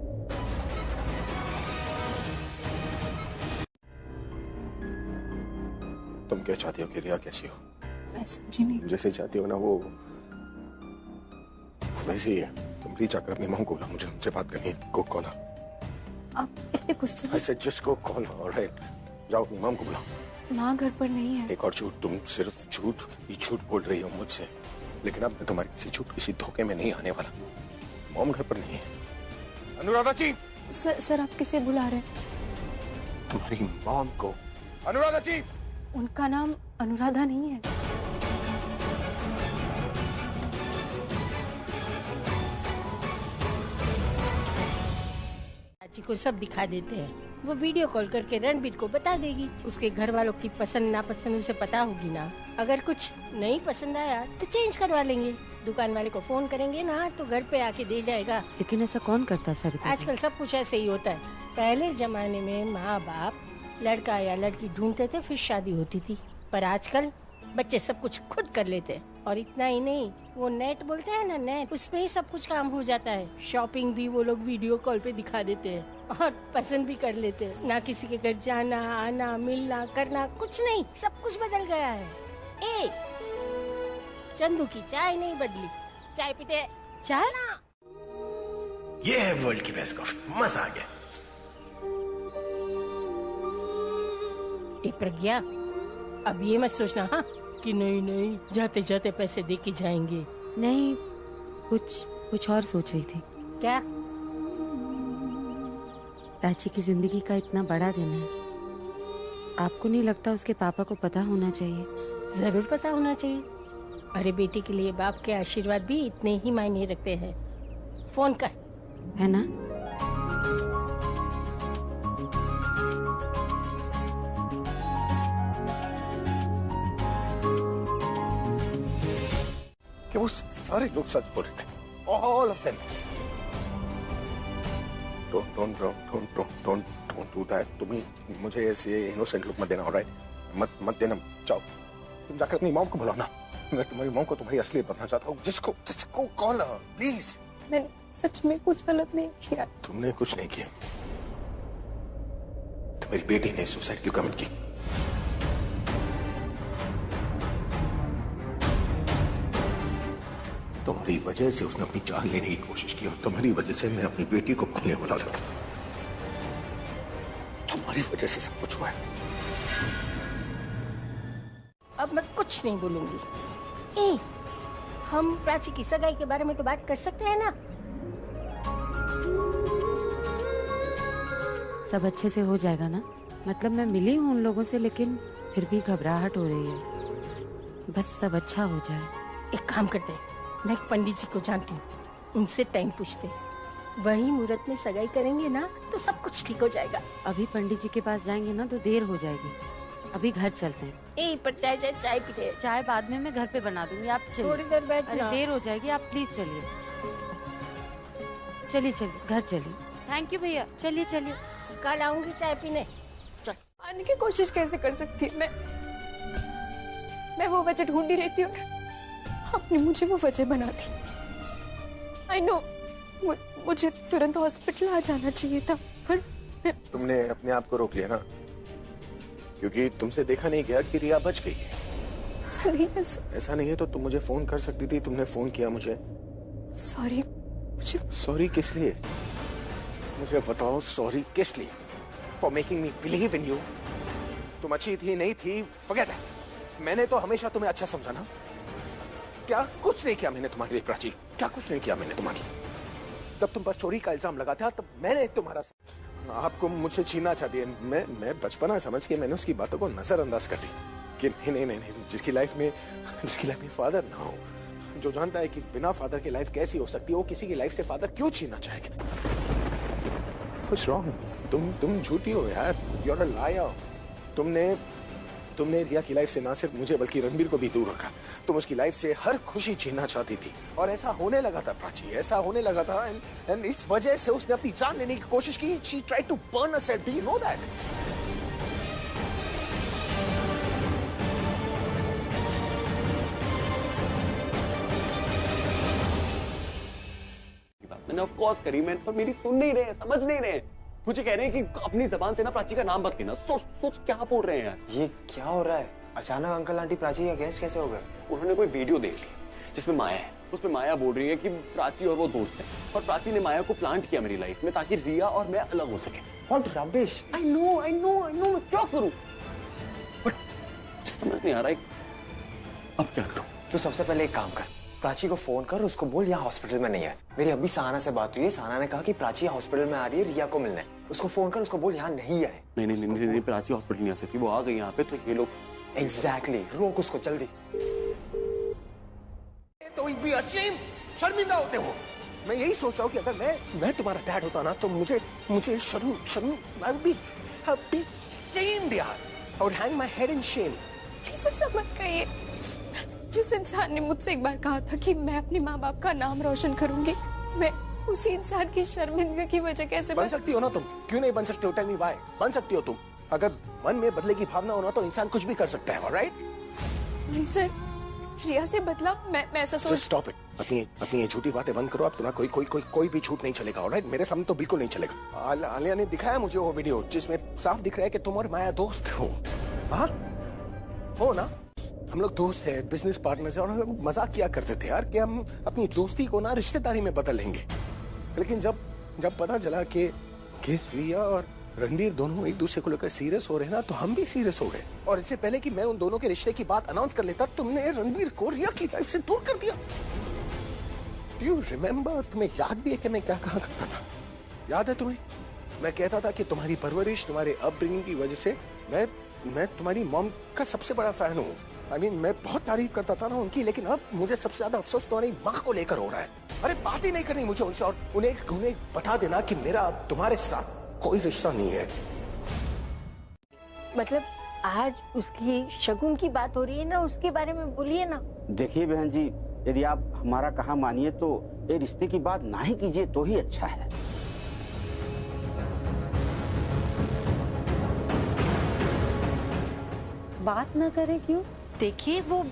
तुम क्या चाहती हो कि रिया कैसी हो? मैं समझी नहीं। जैसे चाहती हो ना वो वैसे ही है। तुम प्लीज जाकर अपनी माँ को बुला, मुझे उनसे बात करनी है। गो कॉल। आप इतने गुस्से में? I said just go call her, all right? जाओ अपनी माँ को बुलाओ। माँ घर पर नहीं है। एक और झूठ, तुम सिर्फ झूठ ही झूठ बोल रही हो मुझसे, लेकिन अब मैं तुम्हारी किसी झूठ किसी धोखे में नहीं आने वाला। मॉम घर पर नहीं है। अनुराधा जी। सर आप किसे बुला रहे हैं? तुम्हारी मॉम को। अनुराधा जी। उनका नाम अनुराधा नहीं है। चाची को सब दिखा देते हैं, वो वीडियो कॉल करके रणबीर को बता देगी। उसके घर वालों की पसंद नापसंद उसे पता होगी ना। अगर कुछ नहीं पसंद आया तो चेंज करवा लेंगे। दुकान वाले को फोन करेंगे ना तो घर पे आके दे जाएगा। लेकिन ऐसा कौन करता सर? आजकल सब कुछ ऐसे ही होता है। पहले जमाने में माँ बाप लड़का या लड़की ढूंढते थे, फिर शादी होती थी। पर आजकल बच्चे सब कुछ खुद कर लेते हैं। और इतना ही नहीं, वो नेट बोलते हैं ना, नेट, उसमें ही सब कुछ काम हो जाता है। शॉपिंग भी वो लोग वीडियो कॉल पे दिखा देते हैं और पसंद भी कर लेते हैं। ना किसी के घर जाना आना मिलना करना, कुछ नहीं, सब कुछ बदल गया है। चंदू की चाय नहीं बदली। चाय पीते चाय ना। ये है वर्ल्ड की बेस्ट कॉफी, मजा आ गया। प्रज्ञा, अब ये मत सोचना हाँ कि नहीं नहीं जाते जाते पैसे दे के जाएंगे। नहीं, कुछ और सोच रही थी। क्या? प्राची की जिंदगी का इतना बड़ा दिन है, आपको नहीं लगता उसके पापा को पता होना चाहिए? जरूर पता होना चाहिए। अरे बेटी के लिए बाप के आशीर्वाद भी इतने ही मायने रखते हैं। फोन कर। है ना? कि वो सारे लोग सच बोल रहे थे, all of them. Don't do that. तुम्हें मुझे ऐसे innocent look मत देना, all right? मत देना। जाओ तुम जाकर अपनी मॉम को बुलाओ ना। मैं तुम्हारी मॉम को तुम्हारी असलियत बताना चाहता हूँ। जिसको कॉल her, please. मैंने सच में कुछ गलत नहीं किया। तुमने कुछ नहीं किया। तुम्हारी बेटी ने सुसाइड क्यों कमिट की? तुम्हारी वजह से उसने अपनी जान लेने की कोशिश की और तुम्हारी वजह से मैं अपनी बेटी को खोने वाला था। तुम्हारी वजह से सब कुछ हुआ है। अब मैं कुछ नहीं बोलूंगी। हम प्राची की सगाई के बारे में तो बात कर सकते हैं ना। सब अच्छे से हो जाएगा ना? मतलब मैं मिली हूँ उन लोगों से, लेकिन फिर भी घबराहट हो रही है। बस सब अच्छा हो जाए। एक काम करते हैं, मैं एक पंडित जी को जानती हूँ, उनसे टाइम पूछते, वही मुहूर्त में सगाई करेंगे ना तो सब कुछ ठीक हो जाएगा। अभी पंडित जी के पास जाएंगे ना तो देर हो जाएगी। अभी घर चलते हैं। पर चाय पीते। चाय बाद में मैं घर पे बना दूंगी, आप चलिए। थोड़ी देर बैठ। अरे देर हो जाएगी, आप प्लीज चलिए। चलिए चलिए घर चलिए। थैंक यू भैया, चलिए चलिए। कल आऊंगी चाय पीने। चल। आने की कोशिश कैसे कर सकती है? मैं वो वजह ढूंढ ही रहती हूँ। आपने मुझे वो वजह बना दी। आई नो, मुझे तुरंत हॉस्पिटल आ जाना चाहिए था, पर तुमने अपने आप को रोक लिया ना, क्योंकि तुमसे देखा नहीं गया कि रिया बच गई है। ऐसा नहीं है तो तुम मुझे फोन कर सकती थी, तुमने फोन किया मुझे। सॉरी। सॉरी किस लिए? मुझे बताओ, सॉरी किस लिए? For making me believe in you. तुम अच्छी थी नहीं थी फॉरगेट दैट। मैंने तो हमेशा तुम्हें अच्छा समझा ना। क्या कुछ नहीं किया मैंने तुम्हारे लिए प्राची, क्या कुछ नहीं किया मैंने तुम्हारे लिए। जब तुम पर चोरी का इल्जाम लगा था तब मैंने तुम्हारा आपको मुझसे छीनना चाहती है। मैं बचपना समझ के मैंने उसकी बातों को नजरअंदाज कर दी कि नहीं, जिसकी लाइफ में फादर ना हो, जो जानता है कि बिना फादर की लाइफ कैसी हो सकती है, वो किसी की लाइफ से फादर क्यों छीनना चाहेगा? What's wrong? तुम झूठी हो यार, you're a liar। तुमने रिया की लाइफ से ना सिर्फ मुझे बल्कि रणबीर को भी दूर रखा। तुम उसकी लाइफ से हर खुशी छीनना चाहती थी और ऐसा होने लगा था प्राची, ऐसा होने लगा था। एंड इस वजह से उसने अपनी जान लेने की कोशिश की। She tried to burn herself. Do you know that? मैंने ऑफ कोर्स करी, मैं पर मेरी सुन नहीं रहे, समझ नहीं रहे। मुझे कह रहे हैं कि अपनी जबान से ना प्राची का नाम मत लेना। सोच क्या बोल रहे हैं यार? ये क्या हो रहा है? अचानक अंकल आंटी प्राची का गेस्ट कैसे हो गए? उन्होंने कोई वीडियो देख ली जिसमें माया है। उसमें माया बोल रही है कि प्राची और वो दोस्त है, और प्राची ने माया को प्लांट किया मेरी लाइफ में ताकि रिया और मैं अलग हो सके। What rubbish! I know, मैं क्या करूं? बट समझ नहीं आ रहा है अब क्या करूं। तू सबसे पहले एक काम कर, प्राची को फोन कर, उसको बोल यहाँ हॉस्पिटल में नहीं है। मेरी अभी सहाना से बात हुई है, सहाना ने कहा कि प्राची हॉस्पिटल में आ रही है रिया को मिलने। उसको फोन कर, उसको बोल यहाँ नहीं आए। नहीं, प्राची हॉस्पिटल नहीं आ सकती, वो आ गई यहाँ पे तो ये लोग। एग्जैक्टली, रोक उसको जल्दी। तो भी ashamed, शर्मिंदा होते हो। मैं यही सोच रहा हूँ कि अगर मैं तुम्हारा डैड होता ना तो मुझे शर्म I would be shamed यार। I would hang my head in shame। Please ऐसा मत कहिए। जिस इंसान ने मुझसे एक बार कहा था कि मैं अपने माँ बाप का नाम रोशन करूंगी, मैं उसी इंसान की शर्मिंदगी की वजह कैसे बन सकती हो ना तुम? क्यों नहीं बन सकती हो? Tell me why. बन सकती हो तुम। अगर मन में बदले की भावना हो ना तो इंसान कुछ भी कर सकता है, ऑलराइट? नहीं सर, रिया से बदला मैं ऐसा सोच। Stop it. अपनी ये झूठी बातें बंद करो। अब तुम्हारा कोई भी झूठ नहीं चलेगा, ऑलराइट? मेरे सामने तो बिल्कुल नहीं चलेगा। आलिया ने दिखाया मुझे वो वीडियो जिसमें साफ दिख रहा है कि तुम और माया दोस्त हो। हाँ हो ना? हम लोग दोस्त हैं, बिजनेस पार्टनर्स हैं, और हम लोग मजाक किया करते थे यार कि हम अपनी दोस्ती को ना रिश्तेदारी में बदल लेंगे। लेकिन जब पता चला कि रिया और रणबीर दोनों एक दूसरे को लेकर सीरियस हो रहे हैं ना, तो हम भी सीरियस हो गए। और इससे पहले कि मैं उन दोनों के रिश्ते की बात अनाउंस कर लेता, तुमने रणबीर को रिया की लाइफ से दूर कर दिया। Do you remember? तुम्हें याद भी है कि मैं क्या कहा करता था? याद है तुम्हें? मैं कहता था कि तुम्हारी परवरिश, तुम्हारे अपब्रिंगिंग की वजह से मैं तुम्हारी मॉम का सबसे बड़ा फैन हूँ। मैं बहुत तारीफ करता था ना उनकी, लेकिन अब मुझे सबसे ज्यादा अफसोस तुम्हारी माँ को लेकर हो रहा है। अरे बात ही नहीं करनी मुझे उनसे, और उन्हें बता देना कि मेरा तुम्हारे साथ कोई रिश्ता नहीं है। मतलब आज उसकी शगुन की बात हो रही है ना, उसके बारे में बोलिए ना। देखिए बहन जी, यदि आप हमारा कहा मानिए तो ये रिश्ते की बात ना ही कीजिए तो ही अच्छा है। बात ना करे क्यों? देखिए वो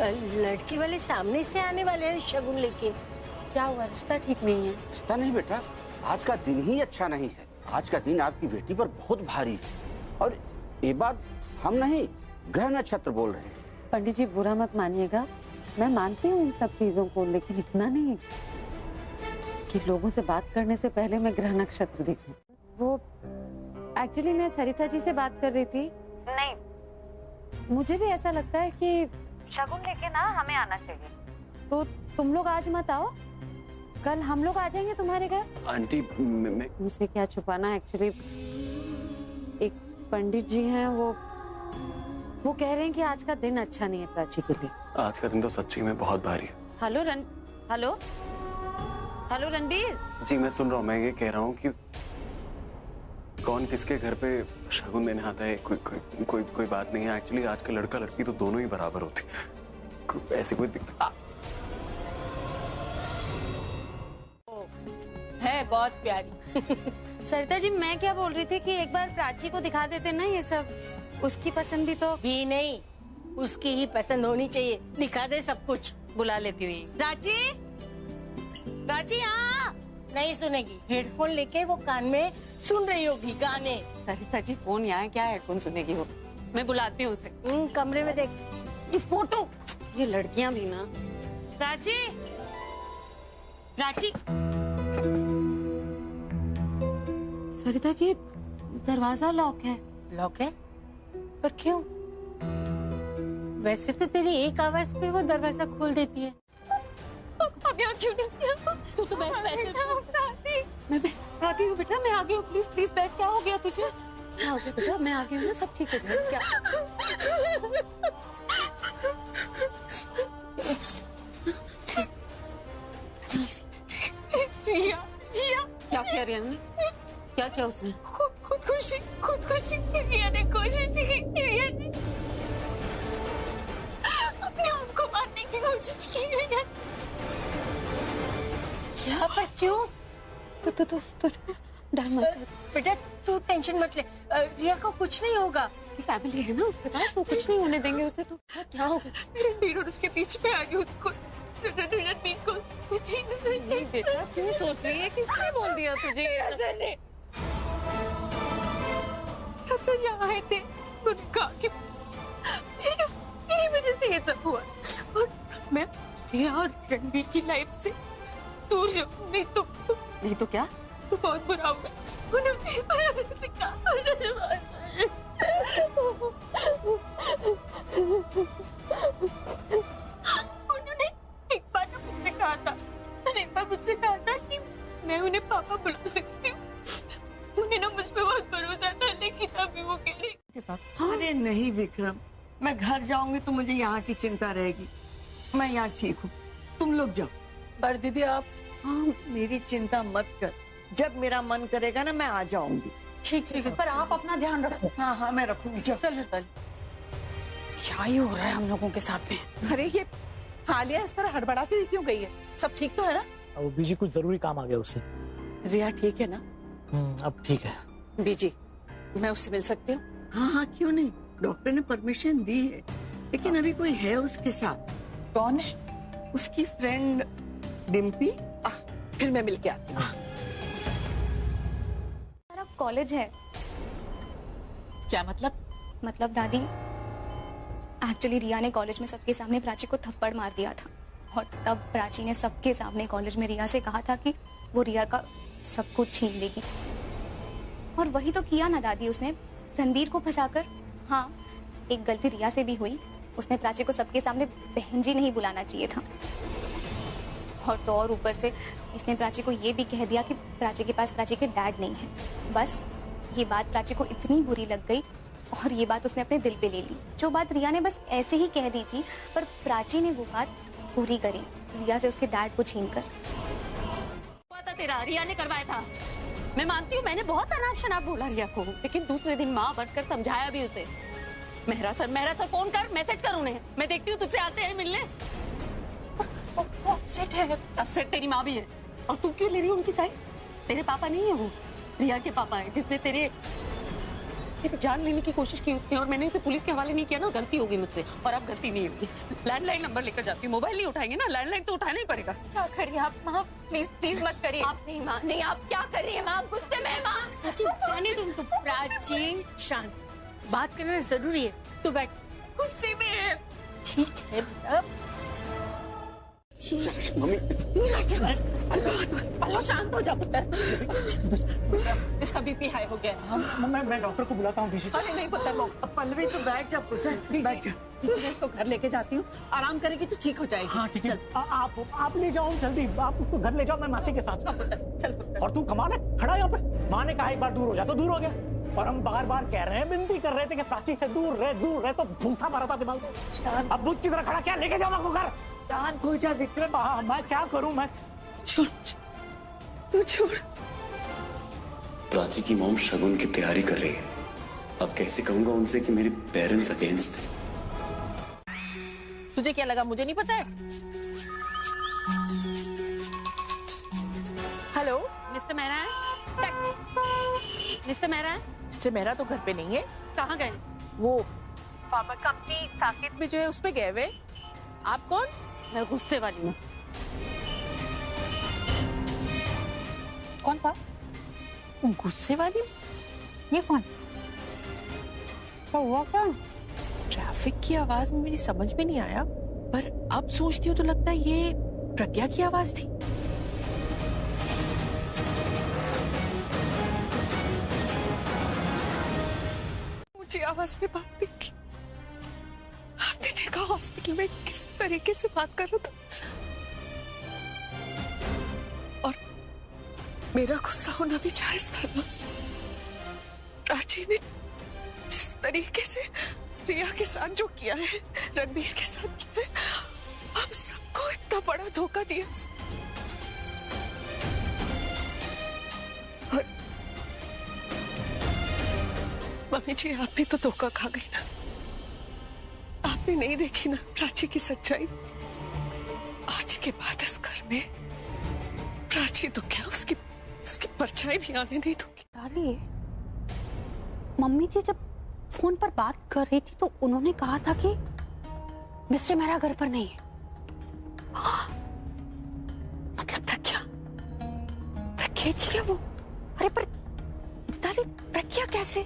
लड़के वाले सामने से आने वाले हैं शगुन लेके। क्या हुआ? रिश्ता ठीक नहीं है? रिश्ता नहीं बेटा, आज का दिन ही अच्छा नहीं है। आज का दिन आपकी बेटी पर बहुत भारी है, और ये बात हम नहीं ग्रह नक्षत्र बोल रहे हैं। पंडित जी बुरा मत मानिएगा, मैं मानती हूँ इन सब चीजों को, लेकिन इतना नहीं कि लोगों से बात करने से पहले मैं ग्रह नक्षत्र देखूं। वो एक्चुअली मैं सरिता जी से बात कर रही थी। नहीं, मुझे भी ऐसा लगता है कि शगुन लेके ना हमें आना चाहिए। तो तुम लोग आज मत आओ, कल हम लोग आ जाएंगे तुम्हारे घर। आंटी मैं मुझसे क्या छुपाना। एक्चुअली एक पंडित जी हैं, वो कह रहे हैं कि आज का दिन अच्छा नहीं है प्राची के लिए। आज का दिन तो सच्ची में बहुत भारी है। हेलो रणबीर जी, मैं सुन रहा हूँ। मैं ये कह रहा हूँ कि कौन किसके घर पे शगुन देने आता है कोई बात नहीं है। एक्चुअली आज का लड़का लड़की तो दोनों ही बराबर होती, ऐसी कोई दिक्कत है बहुत प्यारी। सरिता जी मैं क्या बोल रही थी कि एक बार प्राची को दिखा देते ना ये सब, उसकी पसंद भी नहीं, उसकी ही पसंद होनी चाहिए। दिखा दे सब कुछ। बुला लेती हुई। प्राची, प्राची हाँ। नहीं सुनेगी, हेडफोन लेके वो कान में सुन रही होगी गाने। सरिता जी फोन यहाँ है, क्या हेडफोन सुनेगी वो? मैं बुलाती हूँ उसे। कमरे में देख ये फोटो, ये लड़कियां भी ना। प्राची, प्राची। सरिता जी दरवाजा लॉक है। लॉक है? पर क्यों? वैसे तो तेरी एक आवाज पे वो दरवाजा खोल देती है। अब यहाँ क्यों नहीं? तू तो बैठ मैं आती हूँ बेटा, मैं आ गई हूँ। प्लीज प्लीज बैठ। क्या हो गया तुझे? क्या हो गया बेटा? मैं आ गई हूँ ना, सब ठीक हो जाएगा। क्या जिया, जिया क्या कह रही है? क्या किया उसने? खुदकुशी रिया ने कोशिश की। रिया ने अपने आप को मारने की कोशिश की। रिया यहाँ पर क्यों? तो डर मत बेटा, तू टेंशन मत ले। रिया को कुछ नहीं होगा। फैमिली है ना उसके पास, वो कुछ नहीं होने देंगे उसे। तो क्या होगा? रणबीर और उसके पीछे पे आ गई उसको। रणबीर को नहीं बेटा, क्यों सोच रही है? किसने बोल दिया तुझे? हसन यहाँ आए थे, उन्होंने कहा कि मेरी वजह से ये सब हुआ और मैं रिया और रणबीर की लाइफ से दूर जाऊँ। नहीं तो क्या? तो बहुत बुरा होगा। उन्होंने कहा एक बार मुझसे कहा था, एक बार मुझसे कहा था कि मैं उन्हें पापा बुला सकती हूँ। उन्हें ना मुझ पे बहुत भरोसा था, लेकिन अभी वो कह रही। अरे नहीं विक्रम, मैं घर जाऊंगी तो मुझे यहाँ की चिंता रहेगी। मैं यहाँ ठीक हूँ, तुम लोग जाओ। पर दीदी आप। हाँ मेरी चिंता मत कर, जब मेरा मन करेगा ना मैं आ जाऊंगी। ठीक है, पर आप अपना ध्यान रखो। हाँ हाँ मैं रखूंगी। चल क्या ही हो रहा है हम लोगों के साथ में? अरे ये हालिया इस तरह हड़बड़ाती हुई क्यों गई है? सब ठीक तो है ना? अब बीजी कुछ जरूरी काम आ गया उससे। रिया ठीक है ना? अब ठीक है। बीजी मैं उससे मिल सकती हूँ? हाँ हाँ क्यों नहीं, डॉक्टर ने परमिशन दी है, लेकिन अभी कोई है उसके साथ। कौन है? उसकी फ्रेंड डिम्पी। फिर मैं मिल के आती हूँ। कॉलेज है। क्या मतलब? मतलब दादी, एक्चुअली रिया ने कॉलेज में सबके सामने प्राची को थप्पड़ मार दिया था और तब प्राची ने सबके सामने कॉलेज में रिया से कहा था कि वो रिया का सब कुछ छीन लेगी। और वही तो किया ना दादी उसने, रणबीर को फंसाकर। हाँ, एक गलती रिया से भी हुई, उसने प्राची को सबके सामने बहन जी नहीं बुलाना चाहिए था। और तो और ऊपर से इसने प्राची को ये भी कह दिया कि प्राची के पास प्राची के डैड नहीं है। बस ये बात प्राची को इतनी बुरी लग गई और ये बात उसने अपने दिल पे ले ली। जो बात रिया ने बस ऐसे ही कह दी थी, पर प्राची ने वो बात पूरी करी, रिया से उसके डैड को छीनकर। पता तेरा रिया ने करवाया था। मैं मानती हूँ मैंने बहुत अनाप शनाप बोला रिया को, लेकिन दूसरे दिन माँ बनकर समझाया भी उसे। मेहरा सर फोन कर, मैसेज कर उन्हें, मैं देखती हूँ तुझसे आते हैं मिलने। अपसेट है। अपसेट तेरी माँ भी है, और तू क्यों ले रही है उनकी साइड? तेरे पापा नहीं है वो, रिया के पापा है, जिसने तेरे जान लेने की कोशिश की उसने, और मैंने उसे पुलिस के हवाले नहीं किया ना, गलती होगी मुझसे, और अब गलती नहीं होगी। लैंडलाइन नंबर लेकर जाती हूँ, मोबाइल नहीं उठाएंगे ना, लैंडलाइन तो उठाना ही पड़ेगा। क्या करिए आप माँ, प्लीज प्लीज मत करिए। आप नहीं माँ, नहीं आप क्या कर रही है माँ? गुस्से में माँ। प्राची शांत, बात करना जरूरी है। तू बैठ। गुस्से में है। ठीक है बेटा। मम्मी अल्लाह शांत हो जा पुत्र। इसका बीपी हाई हो गया है। मैं डॉक्टर को बुलाता हूँ। अरे नहीं पुत्र, पल्लवी तो बैठ जा पुत्र, बैठ जा। मैं इसको घर लेके जाती हूँ, आराम करेगी तो ठीक हो जाएगी। हाँ ठीक है, आप ले जाओ जल्दी, आप उसको घर ले जाओ, मैं मासी के साथ। चल पुत्र। और तू कमाल है, खड़ा यहाँ पे। माँ ने कहा एक बार दूर हो जा, तो दूर हो गया, और हम बार बार कह रहे हैं, विनती कर रहे थे कि प्राची से दूर रहे, तो भूसा मारा था दिमाग में। अब बुद्ध की तरह खड़ा, क्या लेके जाओ आपको घर? शांत हो जा विक्रम। हाँ मैं क्या करूँ, मैं छोड़, तू छोड़। प्राची की मॉम शगुन की तैयारी कर रही है, अब कैसे कहूंगा उनसे कि मेरे पेरेंट्स अगेंस्ट है? तुझे क्या लगा मुझे नहीं पता है? हेलो मिस्टर मिस्टर मेहरा है? मिस्टर मेहरा तो घर पे नहीं है। कहाँ गए? वो फार्मा कंपनी साकेत में जो है उसमें गए हुए। आप कौन? मैं गुस्से वाली हूँ। कौन था? गुस्से वाली? ये कौन? तो हुआ क्या? ट्रैफिक की आवाज में मेरी समझ में नहीं आया, पर अब सोचती हूँ तो लगता है ये प्रज्ञा की आवाज थी। मुझे आवाज में बात देखी। आपने देखा हॉस्पिटल में किस तरीके से बात कर रहा था, और मेरा गुस्सा होना भी जायज था ना। प्राची ने जिस तरीके से रिया के साथ जो किया है, रणबीर के साथ किया है, हम सबको इतना बड़ा धोखा दिया। और मम्मी जी, आप भी तो धोखा खा गई ना। आपने नहीं देखी ना प्राची की सच्चाई। आज के बाद इस घर में प्राची तो क्या, उसकी परछाई भी आने नहीं दूंगी। डालिए, मम्मी जी जब फोन पर बात कर रही थी तो उन्होंने कहा था कि मिस्टर मेहरा घर पर नहीं है। मतलब प्रज्ञा थी क्या वो? अरे पर डाली, प्रज्ञा कैसे?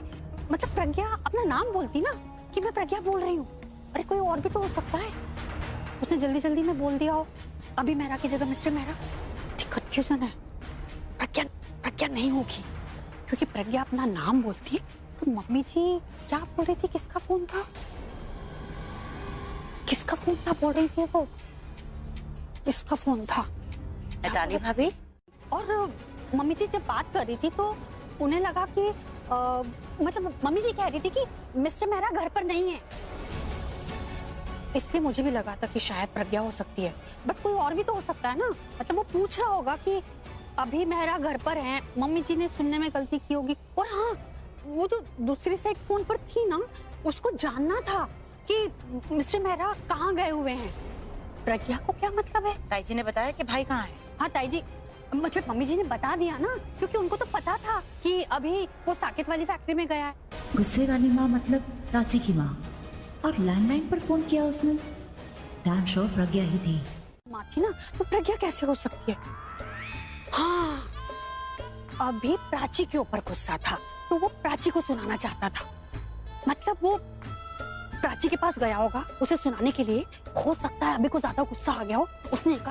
मतलब प्रज्ञा अपना नाम बोलती ना कि मैं प्रज्ञा बोल रही हूँ। अरे कोई और भी तो हो सकता है, उसने जल्दी जल्दी में बोल दिया हो अभी मेहरा की जगह मिस्टर मेहरा। कंफ्यूजन है। प्रज्ञा नहीं होगी, क्योंकि प्रज्ञा अपना नाम बोलती है। तो मम्मी जी क्या बोल रही थी? किसका फोन था? किसका फोन था बोल रही थी वो? किसका फोन था? डाली भाभी। और मम्मी जी जब बात कर रही थी तो उन्हें लगा कि मतलब मम्मी जी कह रही थी कि मिस्टर मेहरा घर पर नहीं है, इसलिए मुझे भी लगा था कि शायद प्रज्ञा हो सकती है। बट कोई और भी तो हो सकता है ना। मतलब वो पूछ रहा होगा कि अभी मेहरा घर पर है, मम्मी जी ने सुनने में गलती की होगी। और हाँ, वो जो दूसरी साइड फोन पर थी ना, उसको जानना था कि मिस्टर मेहरा कहाँ गए हुए हैं। प्रज्ञा को क्या मतलब है? ताई जी ने बताया कि भाई कहाँ है। हाँ ताई जी, मतलब मम्मी जी ने बता दिया ना, क्योंकि उनको तो पता था कि अभी वो साकेत वाली फैक्ट्री में गया है। गुस्से वाली माँ मतलब प्राची की माँ, और लैंडलाइन पर फोन किया उसने। डैम श्योर प्रज्ञा ही थी। माँ थी ना, तो प्रज्ञा कैसे हो सकती है? हाँ, अभी प्राची के ऊपर गुस्सा था तो वो प्राची को सुनाना चाहता था। मतलब वो प्राची के पास गया होगा उसे सुनाने के लिए। हो सकता है अभी को ज्यादा गुस्सा आ गया हो, उसने एक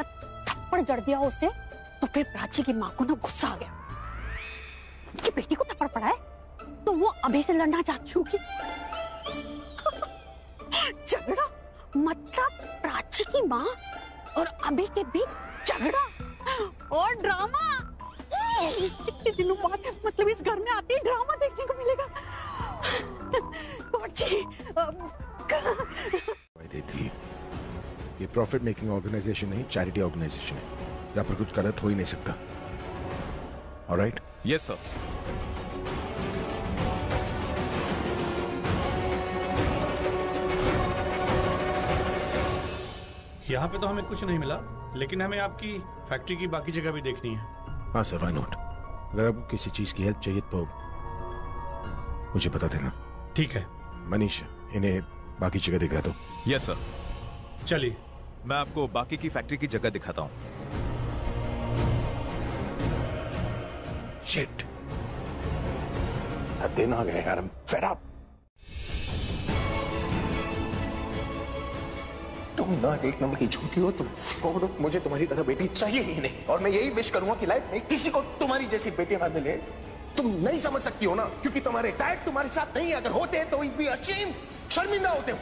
थप्पड़ जड़ दिया उसे, तो फिर प्राची की माँ को ना गुस्सा आ गया। उनकी बेटी को थप्पड़ पड़ा है तो वो अभी से लड़ना चाहती होगी। झगड़ा, मतलब प्राची की माँ और अभी के बीच झगड़ा और ड्रामा। इतने दिनों बाद मतलब इस घर में आते ही ड्रामा देखने को मिलेगा। थी ये प्रॉफिट मेकिंग ऑर्गेनाइजेशन नहीं, चैरिटी ऑर्गेनाइजेशन है, जहाँ पर कुछ गलत हो ही नहीं सकता। ऑलराइट? Yes sir. यहाँ पे तो हमें कुछ नहीं मिला, लेकिन हमें आपकी फैक्ट्री की बाकी जगह भी देखनी है। हाँ सर, व्हाई नॉट। अगर आपको किसी चीज की हेल्प चाहिए तो मुझे बता देना। ठीक है मनीष, इन्हें बाकी जगह दिखा दो। Yes sir. चलिए, मैं आपको बाकी की फैक्ट्री की जगह दिखाता हूँ। शिट, दिन आ गए यार, I'm fed up। तुम ना एक नंबर की झूठी हो, तुम फ्रॉड हो। मुझे तुम्हारी तरह बेटी चाहिए ही नहीं, और मैं यही विश करूंगा कि लाइफ में किसी को तुम्हारी जैसी बेटी ना मिले। तुम नहीं समझ सकती हो ना, क्योंकि तुम्हारे डैड तुम्हारे साथ नहीं, अगर होते तो भी अशीम, शर्मिंदा होते हो।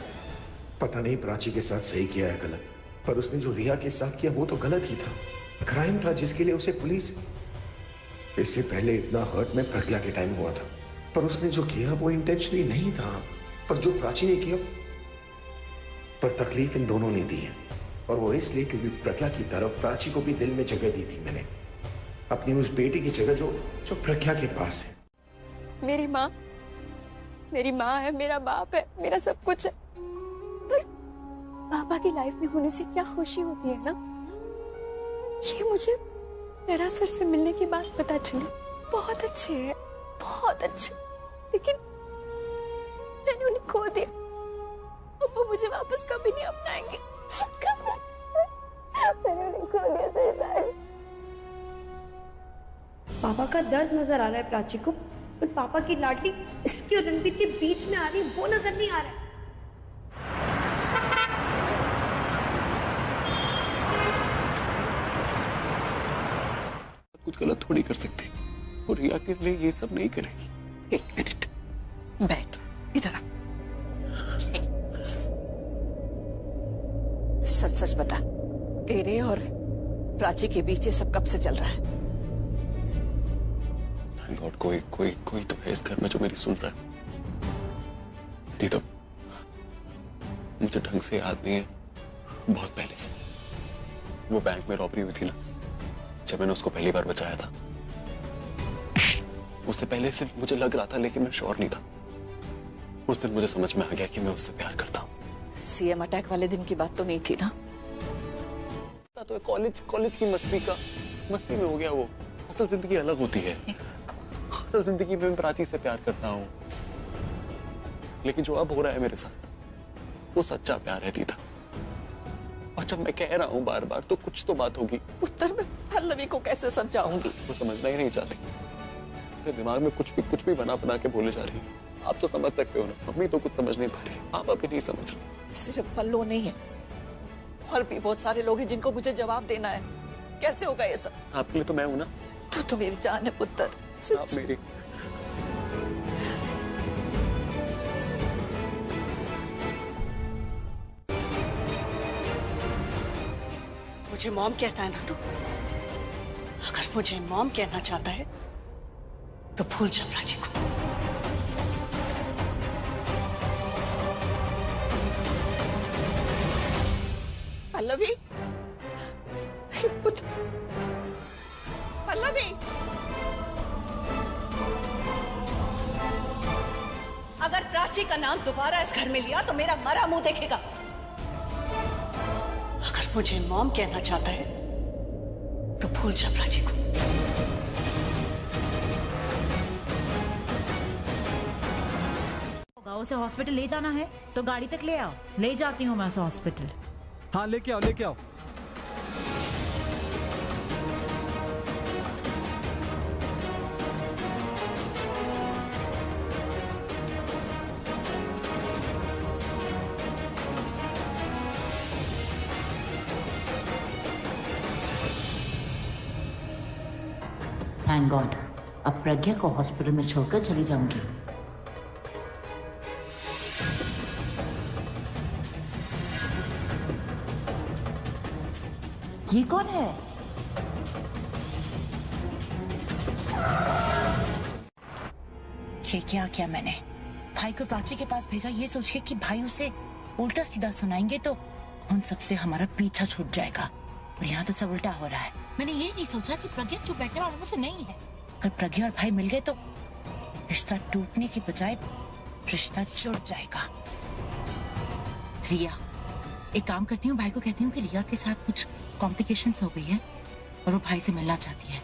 पता नहीं प्राची के साथ सही किया है गलत, पर उसने जो रिया के साथ किया वो तो गलत ही था। क्राइम था जिसके लिए उसे पुलिस, इससे पहले इतना हर्ट में प्रज्ञा के टाइम हुआ था, पर उसने जो किया वो इंटेंशनली नहीं था। पर जो प्राची ने किया, पर तकलीफ इन दोनों ने दी है, और वो इसलिए क्योंकि प्रज्ञा की तरफ प्राची को भी दिल में जगह दी थी मैंने, अपनी उस बेटी की जगह जो प्रज्ञा के पास है। मेरी माँ है, मेरा बाप है, मेरा सब कुछ है। पर पापा की लाइफ में होने से क्या खुशी होती है ना, ये मुझे मेरा सर से मिलने के बाद पता चली। बहुत अच्छे है, बहुत अच्छे, लेकिन मैंने उन्हें खो दिया। अब वो मुझे वापस कभी नहीं अपनाएंगे। मैंने उन्हें खो दिया सरदार। पापा का दर्द नजर आ रहा है प्राची को, पर पापा की लाडली इसके और रणबीर के बीच में आ रही, वो नजर नहीं आ रहा है। कुछ गलत थोड़ी कर सकती और रिया के लिए ये सब नहीं करेगी। एक मिनट बैठ, इधर आ। सच सच बता, तेरे और प्राची के बीच ये सब कब से चल रहा है? Thank God, कोई तो है इस घर में जो मेरी सुन रहा है। नहीं तो मुझे ढंग से याद नहीं है, बहुत पहले से वो बैंक में रॉबरी हुई थी ना, जब मैंने उसको पहली बार बचाया था। उससे पहले से मुझे लग रहा था, लेकिन मैं श्योर नहीं था। उस दिन मुझे समझ में आ गया कि मैं उससे प्यार करता हूँ। सीएम अटैक वाले दिन की बात तो नहीं थी ना? तो कॉलेज की मस्ती में हो गया वो। असल जिंदगी अलग होती है। असल जिंदगी में मैं प्राची से प्यार करता हूँ, लेकिन जो अब हो रहा है मेरे साथ, वो सच्चा प्यार है दीदा। और जब मैं कह रहा हूँ बार बार, तो कुछ तो बात होगी। उत्तर में पल्लवी को कैसे समझाऊंगी? वो समझना ही नहीं चाहती। मेरे दिमाग में कुछ भी बना के बोले जा रही है। आप तो समझ सकते हो ना, मम्मी तो कुछ समझ नहीं पा रही, आप अभी नहीं समझ रहे। सिर्फ पल्लू नहीं है, और भी बहुत सारे लोग हैं जिनको मुझे जवाब देना है। कैसे होगा ये सब? आपके लिए तो मैं हूं ना। तू तो मेरी जान है पुत्र। आप मेरी। मुझे मॉम कहता है ना तू? अगर मुझे मॉम कहना चाहता है तो भूल जा प्राची को। पल्लवी, पल्लवी, अगर प्राची का नाम दोबारा इस घर में लिया तो मेरा मरा मुंह देखेगा। अगर मुझे मॉम कहना चाहता है तो भूल जा प्राची को। उसे हॉस्पिटल ले जाना है तो गाड़ी तक ले आओ, ले जाती हूँ मैं उसे हॉस्पिटल। हाँ लेके आओ, लेके आओ। थैंक गॉड, अब प्रज्ञा को हॉस्पिटल में छोड़कर चली जाऊंगी। ये कौन है? ये क्या किया मैंने? भाई को प्राची के पास भेजा ये सोच के कि भाई उसे उल्टा सीधा सुनाएंगे तो उन सबसे हमारा पीछा छूट जाएगा, और यहाँ तो सब उल्टा हो रहा है। मैंने ये नहीं सोचा कि प्रज्ञा चुप बैठने वालों में से नहीं है। अगर प्रज्ञा और भाई मिल गए तो रिश्ता टूटने की बजाय रिश्ता जुड़ जाएगा। रिया, एक काम करती हूँ, भाई को कहती हूँ कि रिया के साथ कुछ कॉम्प्लिकेशंस हो गई है और वो भाई से मिलना चाहती है।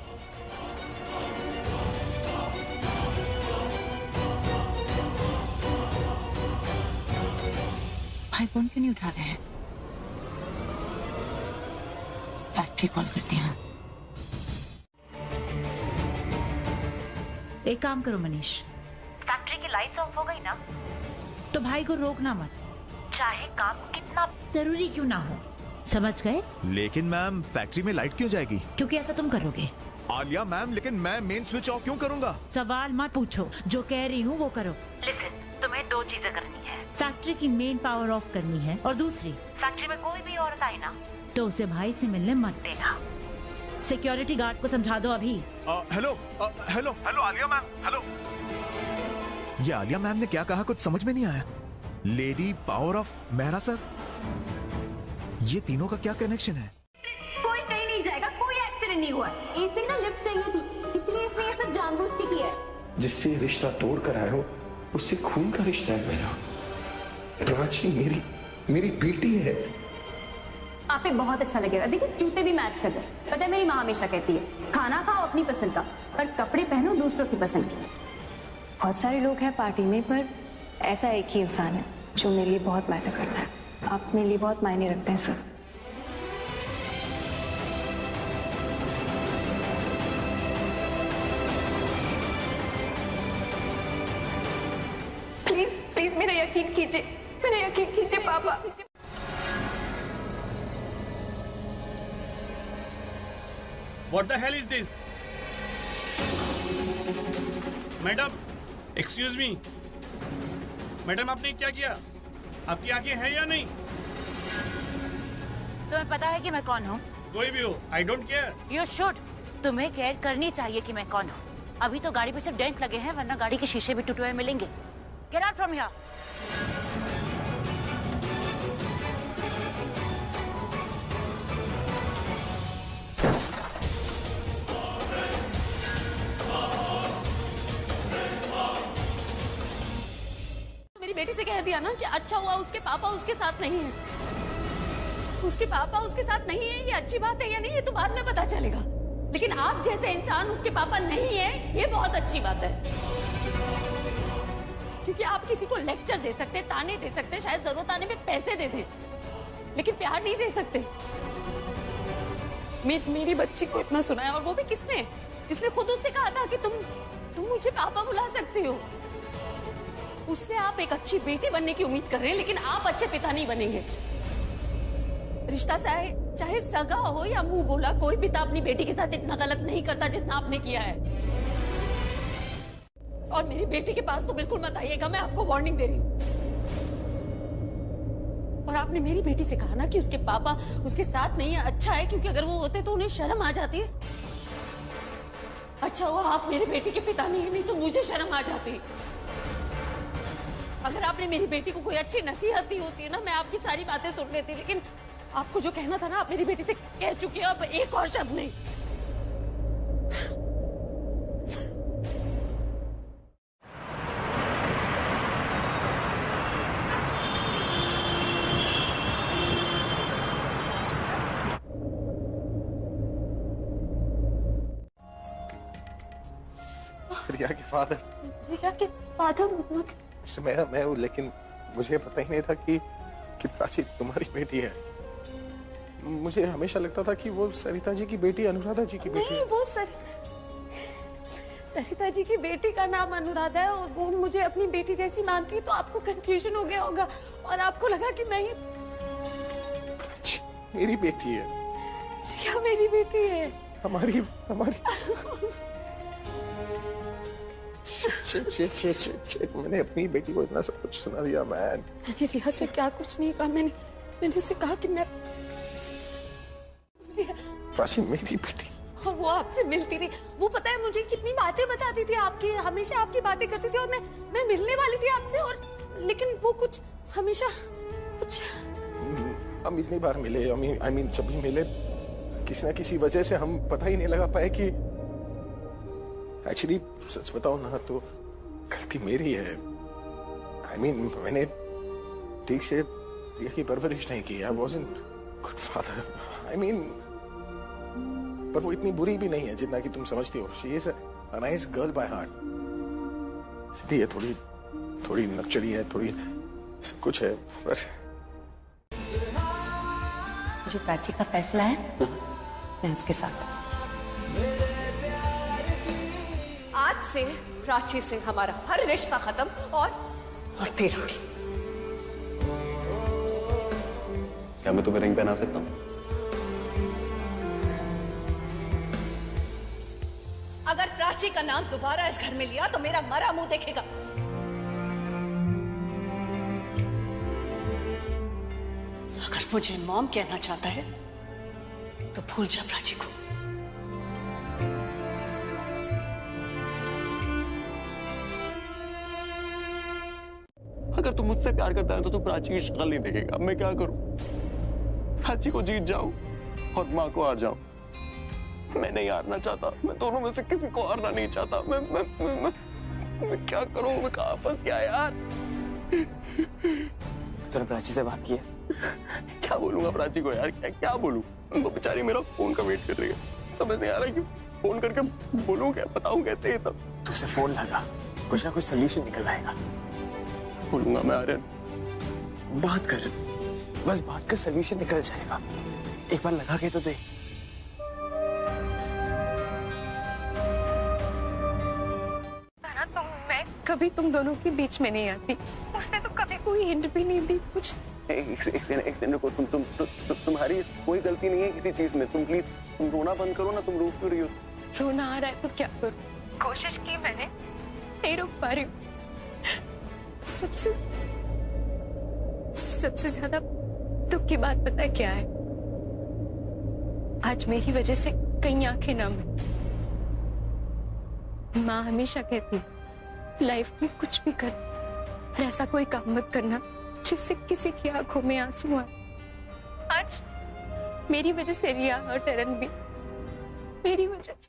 भाई फोन क्यों नहीं उठा रहे हैं? फैक्ट्री कॉल करती हूँ। एक काम करो मनीष, फैक्ट्री की लाइट्स ऑफ हो गई ना तो भाई को रोकना मत, चाहे काम कितना जरूरी क्यों ना हो, समझ गए? लेकिन मैम फैक्ट्री में लाइट क्यों जाएगी? क्योंकि ऐसा तुम करोगे। आलिया मैम, लेकिन मैं मेन स्विच ऑफ क्यों करूंगा? सवाल मत पूछो, जो कह रही हूँ वो करो। लिसन, तुम्हें दो चीजें करनी है। फैक्ट्री की मेन पावर ऑफ करनी है, और दूसरी, फैक्ट्री में कोई भी औरत आए ना तो उसे भाई से मिलने मत देना। सिक्योरिटी गार्ड को समझा दो अभी। Hello hello hello Alia ma'am, hello. ये आलिया मैम ने क्या कहा, कुछ समझ में नहीं आया। Lady power of Mehra sir, ये तीनों का क्या कनेक्शन है? कोई कहीं नहीं जाएगा, कोई एक्सीडेंट नहीं हुआ। इसे ना लिफ्ट चाहिए थी, इसलिए इसने ये सब जानबूझ के किया है। जिससे रिश्ता तोड़ कर आए हो उससे खून का रिश्ता है मेरा। प्राची मेरी बेटी है। आप पे बहुत अच्छा लगेगा। देखिए जूते भी मैच कर दे। पता है मेरी माँ हमेशा कहती है खाना खाओ अपनी पसंद का, पर कपड़े पहनो दूसरों की पसंद के। बहुत सारे लोग हैं पार्टी में, पर ऐसा एक ही इंसान है जो मेरे लिए बहुत मैटर करता है। आप मेरे लिए बहुत मायने रखते हैं सर। प्लीज प्लीज मेरा यकीन कीजिए, मेरा यकीन कीजिए पापा। What the hell is this? Madam, excuse me. Madam, आपने क्या किया? आपकी आंखें हैं या नहीं? तुम्हें पता है कि मैं कौन हूँ? कोई भी हो, I don't care. You should. तुम्हें केयर करनी चाहिए कि मैं कौन हूँ। अभी तो गाड़ी पे सिर्फ डेंट लगे हैं, वरना गाड़ी के शीशे भी टूटे हुए मिलेंगे। Get out from here. मेरी बेटी से कह दिया ना कि अच्छा हुआ उसके पापा उसके साथ नहीं है। उसके पापा उसके साथ नहीं है, ये अच्छी बात है या नहीं ये तो बाद में पता चलेगा, लेकिन आप जैसे इंसान उसके पापा नहीं है ये बहुत अच्छी बात है। क्योंकि आप किसी को लेक्चर दे सकते, ताने दे सकते, शायद जरूरत आने पे पैसे दे दें, लेकिन प्यार नहीं दे सकते। मेरी बच्ची को इतना सुनाया, और वो भी किसने? जिसने खुद उससे कहा था कि तुम मुझे पापा बुला सकते हो। उससे आप एक अच्छी बेटी बनने की उम्मीद कर रहे हैं, लेकिन आप अच्छे पिता नहीं बनेंगे। रिश्ता चाहे सगा हो या मुंह बोला, कोई पिता अपनी बेटी के साथ इतना गलत नहीं करता जितना आपने किया है। और मेरी बेटी के पास तो बिल्कुल मत आइएगा, मैं आपको वार्निंग दे रही हूँ। और आपने मेरी बेटी से कहा ना कि उसके पापा उसके साथ नहीं है, अच्छा है, क्योंकि अगर वो होते तो उन्हें शर्म आ जाती है। अच्छा हुआ आप मेरी बेटी के पिता नहीं तो मुझे शर्म आ जाती। अगर आपने मेरी बेटी को कोई अच्छी नसीहत दी होती है ना, मैं आपकी सारी बातें सुन लेती, लेकिन आपको जो कहना था ना आप मेरी बेटी से कह चुके हो, अब एक और शब्द नहीं। रिया के फादर। रिया के फादर? मैं हूँ, लेकिन मुझे पता ही नहीं था कि प्राची तुम्हारी बेटी है। मुझे हमेशा लगता था कि वो सरिता जी की बेटी अनुराधा जी की बेटी नहीं, वो सरिता जी की बेटी का नाम अनुराधा है, और वो मुझे अपनी बेटी जैसी मानती है, तो आपको कंफ्यूजन हो गया होगा और आपको लगा कि मैं ही मेरी बेटी है। रिया मेरी बेटी है। हमारी मैंने अपनी बेटी को इतना सब कुछ सुना दिया। मैंने रिया से क्या कुछ नहीं कहा, मैंने उसे कहा कि मैं प्राची मेरी बेटी। और वो आपसे मिलती रही, वो पता है मुझे कितनी बातें बताती थी आपकी, हमेशा आपकी बातें करती थी, और मैं मिलने वाली थी आपसे, और लेकिन वो कुछ हमेशा कुछ। हम इतनी बार मिले, I mean, जब भी मिले किसी ना किसी वजह से हम पता ही नहीं लगा पाए कि एक्चुअली सच बताओ ना तो गलती मेरी है। I mean, मैंने ठीक से रिया की परवरिश नहीं की। I wasn't good father. I mean, पर वो इतनी बुरी भी नहीं है जितना कि तुम समझती हो। She is a nice girl by heart. सीधी है, थोड़ी नकचड़ी है, थोड़ी सब कुछ है, पर जो प्राची का फैसला है मैं उसके साथ। आज से प्राची से हमारा हर रिश्ता खत्म, और तेरा भी। क्या मैं तुम्हें रिंग पहना सकता हूँ? अगर प्राची का नाम दोबारा इस घर में लिया तो मेरा मरा मुंह देखेगा। अगर मुझे मॉम कहना चाहता है तो भूल जा प्राची को। अगर तू मुझसे प्यार करता है तो तू प्राची की शक्ल नहीं देखेगा। मैं क्या करूं? प्राची को जीत जाऊं और माँ को हार जाऊं। मैं नहीं हारना चाहता, मैं दोनों में से किसी को हारना नहीं चाहता। मैं क्या करूं? मैं कहाँ फंस गया यार? तूने प्राची से बात की है? क्या बोलूंगा प्राची को यार, क्या बोलूं? वो बेचारी मेरा फोन का वेट कर रही है, समझ नहीं आ रहा कि फोन करके बोलूं क्या, बताऊं कैसे? तब तू उसे फोन लगा, कुछ ना कुछ सोल्यूशन निकल आएगा। बोलूंगा मैं आर्यन। बात कर, बस बात कर, सोल्यूशन निकल जाएगा। एक बार लगा के तो देख। मैं कभी तुम दोनों के बीच में नहीं आती। उसने तो कभी कोई हिंट भी नहीं दी कुछ। एक सेकंड रुको। तुम्हारी कोई गलती नहीं है किसी चीज में। तुम प्लीज तुम रोना बंद करो ना। तुम रो क्यों रही हो? रोना आ रहा है तो क्या करूं? कोशिश की मैंने, नहीं रोक पा रही हूँ। सबसे ज्यादा दुख की बात पता है क्या है? आज मेरी वजह से कई आंखें नम हैं। माँ हमेशा कहती लाइफ में कुछ भी कर, पर ऐसा कोई काम मत करना जिससे किसी की आंखों में आंसू आए। आज मेरी वजह से रिया और टरन भी, मेरी वजह से।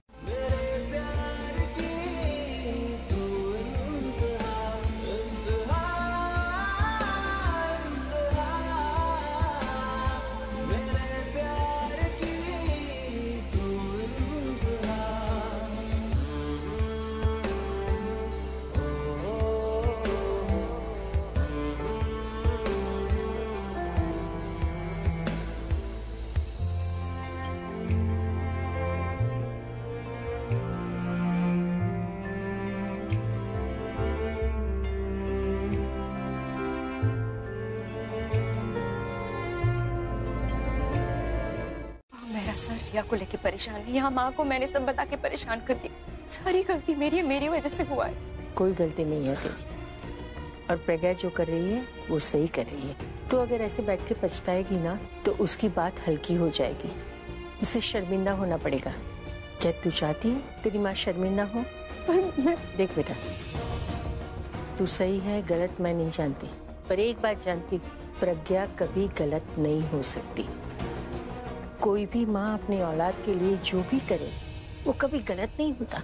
सर रिया को लेके परेशान है। यहाँ माँ को मैंने सब बता के परेशान कर दी। सारी गलती मेरी वजह से हुआ है। कोई गलती नहीं है तेरी, और प्रज्ञा जो कर रही है वो सही कर रही है। तो अगर ऐसे बैठ के पछताएगी ना तो उसकी बात हल्की हो जाएगी। उसे शर्मिंदा होना पड़ेगा। क्या तू चाहती है तेरी माँ शर्मिंदा हो? पर मैं देख बेटा, तू सही है गलत मैं नहीं जानती, पर एक बात जानती, प्रज्ञा कभी गलत नहीं हो सकती। कोई भी माँ अपने औलाद के लिए जो भी करे वो कभी गलत नहीं होता।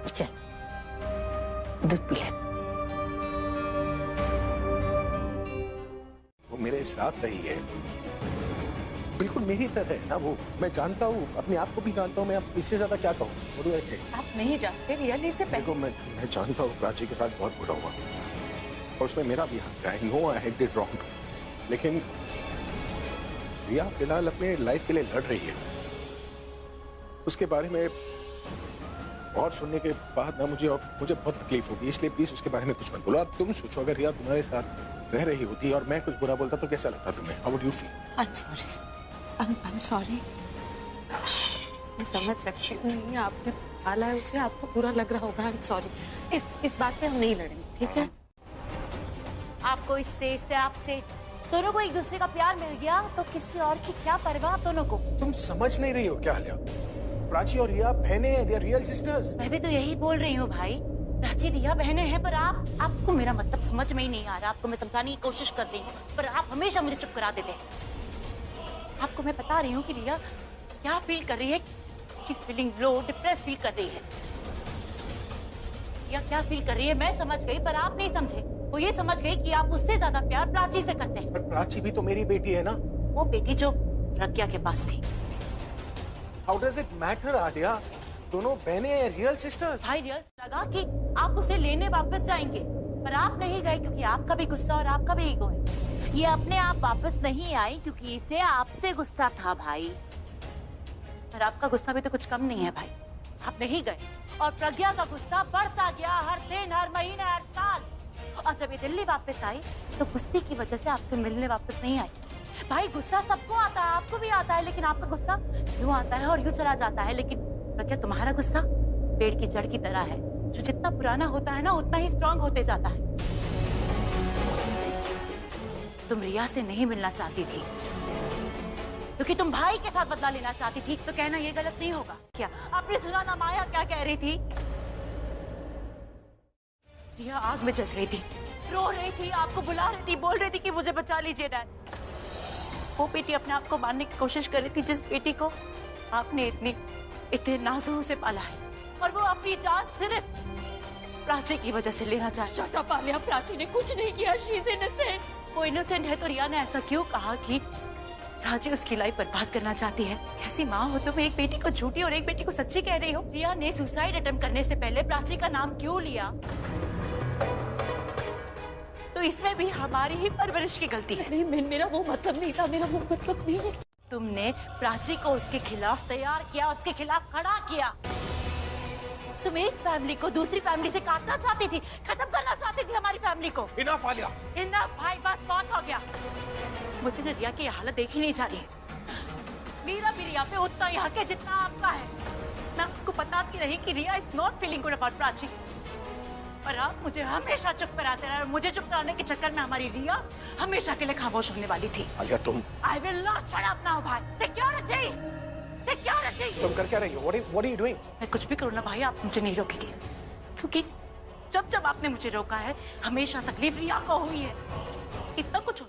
चल दूध पी ले। वो मेरे साथ रही है, बिल्कुल मेरी तरह है ना वो। मैं जानता हूँ, अपने आप को भी जानता हूँ। मैं अब इससे ज्यादा क्या कहूँ? बोलूँ ऐसे? आप नहीं जानते रिया ने से पहले। मैं जानता हूँ प्राची के साथ बहुत बुरा हुआ और उसमें मेरा भी हाथ है। नो आई डिड रॉन्ग, लेकिन रिया फिलहाल अपने लाइफ के लिए लड़ रही है। उसके बारे में और सुनने के बाद ना मुझे बहुत तकलीफ होगी, इसलिए प्लीज उसके बारे में कुछ मत बोलो। अब तुम सोचो, अगर रिया तुम्हारे साथ रह रही होती और मैं कुछ बुरा बोलता तो कैसा लगता तुम्हें? How would you feel? I'm sorry। मैं समझ सकती हूँ, नहीं आपने पाला है उसे, आपको बुरा लग रहा होगा। I'm sorry। इस बात पे हम नहीं लड़ेंगे, ठीक है? आपको इससे आपसे दोनों को एक दूसरे का प्यार मिल गया तो किसी और की क्या परवाह दोनों को। तुम समझ नहीं रही हो क्या आलिया? प्राची और रिया बहनें हैं, they are real sisters। मैं भी तो यही बोल रही हूँ भाई, प्राची रिया बहनें हैं, पर आपको मेरा मतलब समझ में ही नहीं आ रहा। आपको मैं समझाने की कोशिश कर रही हूँ पर आप हमेशा मुझे चुप करा देते हैं। आपको मैं बता रही हूँ कि रिया क्या फील कर रही है, किस फीलिंग लो डिप्रेस फील कर रही है। रिया क्या फील कर रही है मैं समझ गई, पर आप नहीं समझे। वो ये समझ गई कि आप उससे ज्यादा प्यार प्राची से करते हैं। पर प्राची भी तो मेरी बेटी है ना। वो बेटी जो प्रज्ञा के पास थी। How does it matter Alia? दोनों बहनें हैं, रियल सिस्टर्स। भाई रियल लगा कि आप उसे लेने वापस जाएंगे, पर आप नहीं गए क्योंकि आपका भी गुस्सा और आपका भी ईगो है। ये अपने आप वापस नहीं आई क्योंकि इसे आपसे गुस्सा था भाई। पर आपका गुस्सा भी तो कुछ कम नहीं है भाई। आप नहीं गए और प्रज्ञा का गुस्सा बढ़ता गया हर दिन, हर महीने, हर साल। और जब ये दिल्ली वापस आई तो गुस्से की वजह से आपसे मिलने वापस नहीं आई। भाई गुस्सा सबको आता है, आपको भी आता है, लेकिन आपका गुस्सा यूं आता है और यूं चला जाता है। लेकिन प्रज्ञा तुम्हारा गुस्सा पेड़ की जड़ की तरह है, जो जितना पुराना होता है ना उतना ही स्ट्रांग होते जाता है। तुम रिया से नहीं मिलना चाहती थी क्योंकि तुम भाई के साथ बदला लेना चाहती थी, तो कहना ये गलत नहीं होगा क्या? आपने सुना ना माया क्या कह रही थी? रिया आग में जल रही थी, रो रही थी, आपको बुला रही थी, बोल रही थी कि मुझे बचा लीजिए डैड। वो बेटी अपने आप को मारने की कोशिश कर रही थी, जिस बेटी को आपने इतने नाजुकों से पाला है, और वो अपनी जान सिर्फ प्राची की वजह से लेना चाहती। शट अप आलिया, प्राची ने कुछ नहीं किया, शी इज इनोसेंट। वो इनोसेंट है तो रिया ने ऐसा क्यों कहा कि प्राची उसकी लाइफ बर्बाद करना चाहती है। कैसी माँ हो तुम, एक बेटी को झूठी और एक बेटी को सच्ची कह रही हो। रिया ने सुसाइड अटेम्प्ट करने से पहले प्राची का नाम क्यों लिया? तो इसमें भी हमारी ही परवरिश की गलती है। नहीं, मेरा वो मतलब नहीं था, मेरा वो मतलब नहीं। तुमने प्राची को उसके खिलाफ तैयार किया, उसके खिलाफ खड़ा किया। तुम एक फैमिली को दूसरी फैमिली से काटना चाहती थी, खत्म करना चाहती थी हमारी फैमिली को। इनफ आलिया, इनफ भाई, बस बहुत हो गया। मुझे न रिया की ये हालत देखी नहीं जा रही। मेरा भी रिया पे उतना ही हक है जितना आपका है। मैं आपको बताती रही कि Riya is not feeling good about Prachi, और आप मुझे हमेशा चुप कराते रहे, और मुझे चुप कराने के चक्कर में हमारी रिया हमेशा के लिए खामोश होने वाली थी। आलिया तुम, I will not shut up now भाई। Security, security. तुम कर क्या रही हो? What are you doing? मैं कुछ भी करूँ ना भाई, आप मुझे नहीं रोकेंगे, क्योंकि जब जब आपने मुझे रोका है हमेशा तकलीफ रिया को हुई है। इतना कुछ हो,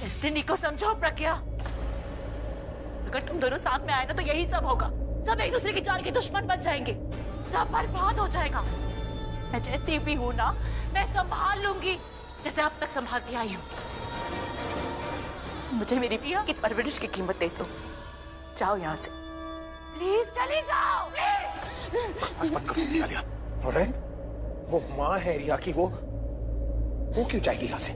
डेस्टिनी को समझो प्रज्ञा। अगर तुम दोनों साथ में आए ना तो यही सब होगा। सब एक दूसरे की जान के दुश्मन बन जाएंगे, सब बर्बाद हो जाएगा। मैं जैसी भी हूँ ना, मैं संभाल लूंगी जैसे अब तक संभालती आई हूँ। मुझे मेरी रिया की परवरिश की कीमत दे दो। जाओ यहाँ से, प्लीज चली जाओ, प्लीज। मत करो आलिया, ऑलराइट? वो माँ है रिया की, वो क्यों जाएगी यहाँ से?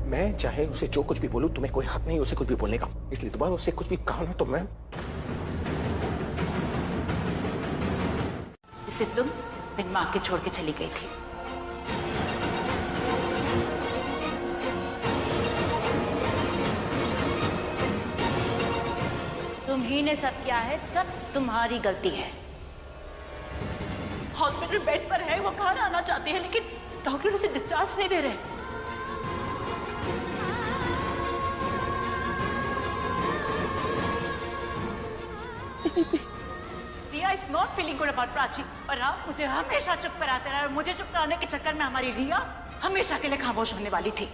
मैं चाहे उसे जो कुछ भी बोलूं, तुम्हें कोई हक नहीं उसे कुछ भी बोलने का। इसलिए दोबारा उससे कुछ भी कहा ना तो मैं इसे तुम बिन माँ के छोड़ के चली गई थी। तुम ही ने सब किया है, सब तुम्हारी गलती है। हॉस्पिटल बेड पर है, वो घर आना चाहती है लेकिन डॉक्टर उसे डिस्चार्ज नहीं दे रहे। Riya is not feeling good about Prachi, और आप मुझे हमेशा चुप कराते रहे, और मुझे चुप कराने के चक्कर में हमारी रिया हमेशा के लिए खामोश होने वाली थी।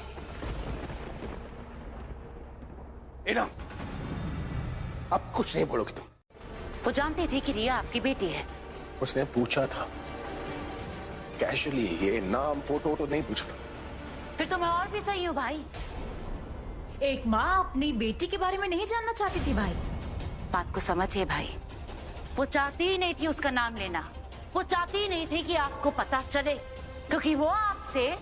इनफ, अब कुछ नहीं बोलोगे तुम। वो जानती थी कि रिया आपकी बेटी है। उसने पूछा था कैजुअली, ये नाम फोटो तो नहीं पूछा था। फिर तो मैं और भी सही हूँ भाई। एक माँ अपनी बेटी के बारे में नहीं जानना चाहती थी भाई। बात को समझिए भाई, वो चाहती ही नहीं थी उसका नाम लेना। वो चाहती ही नहीं थी कि आपको पता चले, क्योंकि वो आपसे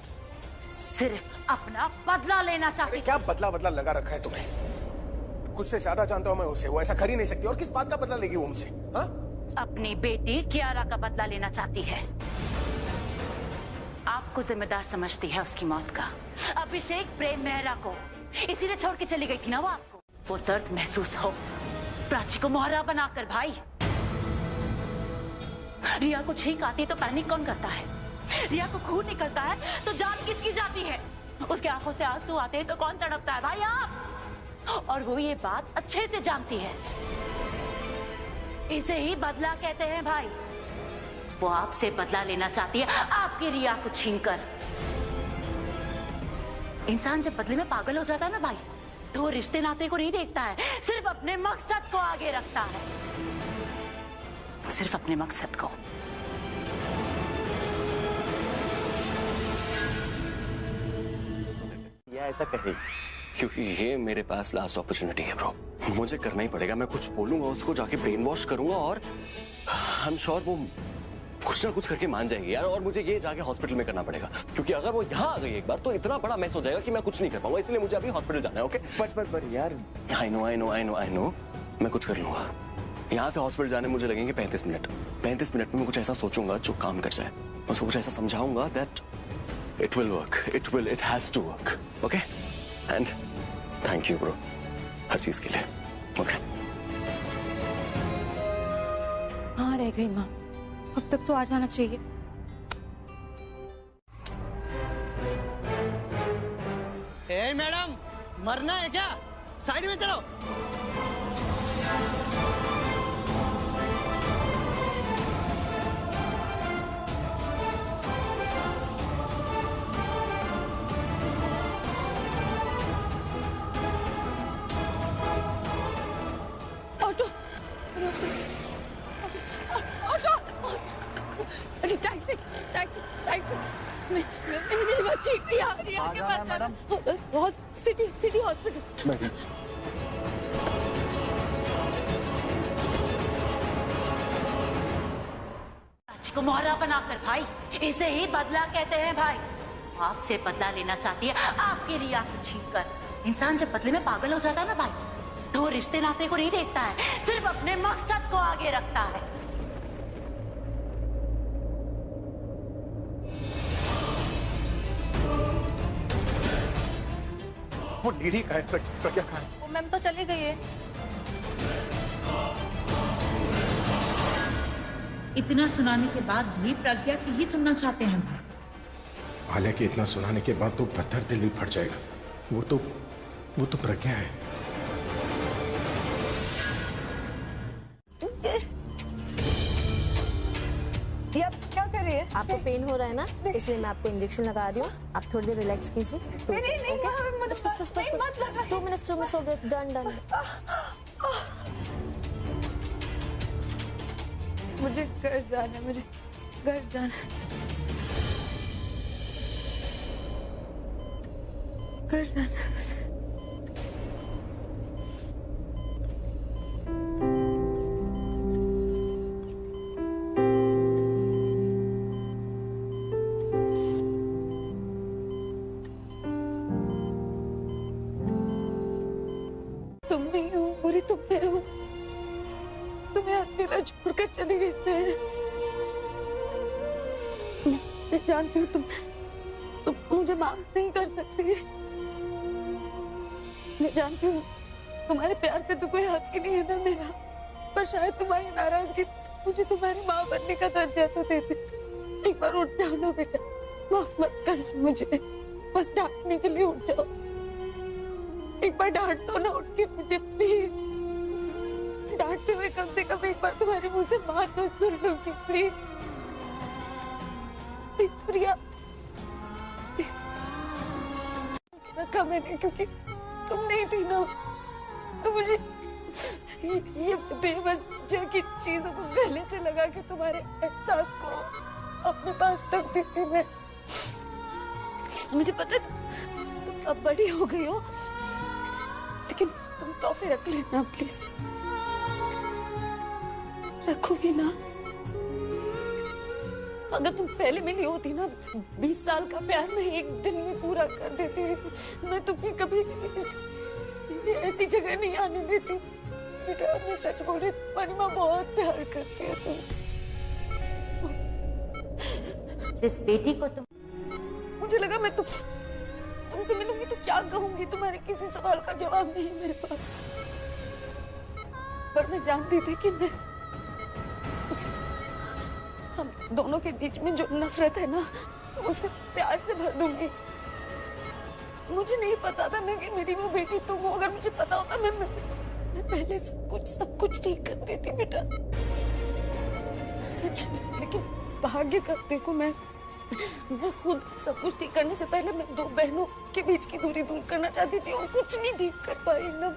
सिर्फ अपना बदला लेना चाहती। क्या बदला लगा रखा है तुम्हें? कुछ से ज्यादा जानता हूं मैं उसे, वो ऐसा कर ही नहीं सकती। और किस बात का बदला लेगी वो हमसे? हाँ? अपनी बेटी कियारा का बदला लेना चाहती है। आपको जिम्मेदार समझती है उसकी मौत का, अभिषेक प्रेम मेहरा को। इसीलिए छोड़ के चली गई थी ना वो आपको। वो दर्द महसूस हो प्राची को मोहरा बनाकर भाई। रिया को छींक आती है तो पैनिक कौन करता है? रिया को खून निकलता है तो जान किसकी जाती है? उसके आंखों से आंसू आते हैं तो कौन तड़पता है? भाई आप। और वो ये बात अच्छे से जानती है। इसे ही बदला कहते हैं भाई। वो आपसे बदला लेना चाहती है, आपकी रिया को छीनकर। इंसान जब बदले में पागल हो जाता है ना भाई, तो वो रिश्ते नाते को नहीं देखता है, सिर्फ अपने मकसद को आगे रखता है। सिर्फ अपने मकसद को। या ऐसा कहे, क्योंकि ये मेरे पास लास्ट अपॉर्चुनिटी है ब्रो। मुझे करना ही पड़ेगा। मैं कुछ बोलूंगा उसको, जाके ब्रेन वॉश करूंगा, और आई एम श्योर वो कुछ ना कुछ करके मान जाएगी यार। और मुझे ये जाके हॉस्पिटल में करना पड़ेगा, क्योंकि अगर वो यहाँ आ गई एक बार तो इतना बड़ा मैस हो जाएगा कि मैं कुछ नहीं कर पाऊंगा। इसलिए मुझे अभी हॉस्पिटल जाना है। ओके? बट यार, आई नो मैं कुछ कर लूंगा। यहाँ से हॉस्पिटल जाने मुझे लगेंगे 35 मिनट। 35 मिनट में मैं कुछ ऐसा सोचूंगा जो काम कर जाए। उसको कुछ ऐसा समझाऊंगा that it will work, it has to work. Okay? And thank you bro हर चीज के लिए। ओके? हाँ रह गई माँ, अब तक तो आ जाना चाहिए। ए मैडम, मरना है क्या? साइड में चलो। ऑटो, टैक्सी, मैंने बच्ची रिया के पास है मैडम? City hospital. प्राची को मोहरा बनाकर भाई, इसे ही बदला कहते हैं भाई। आपसे बदला लेना चाहती है आपकी रिया को छीन कर। इंसान जब बदले में पागल हो जाता है ना भाई, तो वो रिश्ते नाते को नहीं देखता है, सिर्फ अपने मकसद को आगे रखता है। वो नीडी कहाँ है? प्रज्ञा कहाँ है? वो मैम तो चली गई है। इतना सुनाने के बाद भी प्रज्ञा की ही सुनना चाहते हैं भाई। आलिया के इतना सुनाने के बाद तो पत्थर दिल भी फट जाएगा। वो तो प्रज्ञा है। ये आप क्या कर रही है? आपको पेन हो रहा है ना, इसलिए मैं आपको इंजेक्शन लगा रही हूँ। आप थोड़ी देर रिलैक्स कीजिए। बस 2 मिनट्स हो गए। डन। मुझे घर जाना है, मुझे घर जाना है, घर जाना है। तुम नहीं हो बुरी, तुम नहीं हो। तुम्हें अकेला छोड़कर चली गई मैं जानती हूँ तुम मुझे माफ नहीं कर सकती। मैं जानती हूँ तुम्हारे प्यार पे तो कोई हक ही नहीं है ना मेरा, पर शायद तुम्हारी नाराजगी मुझे तुम्हारी माँ बनने का दर्जा तो देते। एक बार उठ जाओ ना बेटा, माफ मत करना मुझे, बस डांटने के लिए उठ जाओ। एक बार डांट दो ना उठ के मुझे प्लीज। डांटते हुए कम से कम एक बार तुम्हारे मुंह से माँ तो सुन लूंगी प्लीज। प्रिया रखा मैंने क्योंकि तुम नहीं थी ना, तो मुझे ये बेबस की चीजों को गले से लगा के तुम्हारे एहसास को अपने पास रख देती मैं। मुझे पता है तुम अब बड़ी हो गई हो, लेकिन तुम तोहफे रख लेना प्लीज। रखोगी ना? अगर तुम पहले मिली होती ना, 20 साल का प्यार मैं एक दिन में पूरा कर देती। मैं तुम्हें कभी ऐसी जगह नहीं आने देती। बेटा मैं सच बोल रही, तुम्हारी माँ बहुत प्यार करती है जिस बेटी को तुम। मुझे लगा मैं तुमसे मिलूंगी तो क्या कहूंगी, तुम्हारे किसी सवाल का जवाब नहीं मेरे पास। पर मैं जानती थी कि मैं हम दोनों के बीच में जो नफरत है ना, उसे प्यार से भर दूंगी। मुझे नहीं पता था ना कि मेरी वो बेटी तुम हो। अगर मुझे पता होता मैं पहले सब कुछ ठीक कर देती बेटा। लेकिन भाग्य का देखो, मैं खुद सब कुछ ठीक करने से पहले मैं 2 बहनों के बीच की दूरी दूर करना चाहती थी और कुछ नहीं ठीक कर पाई। ना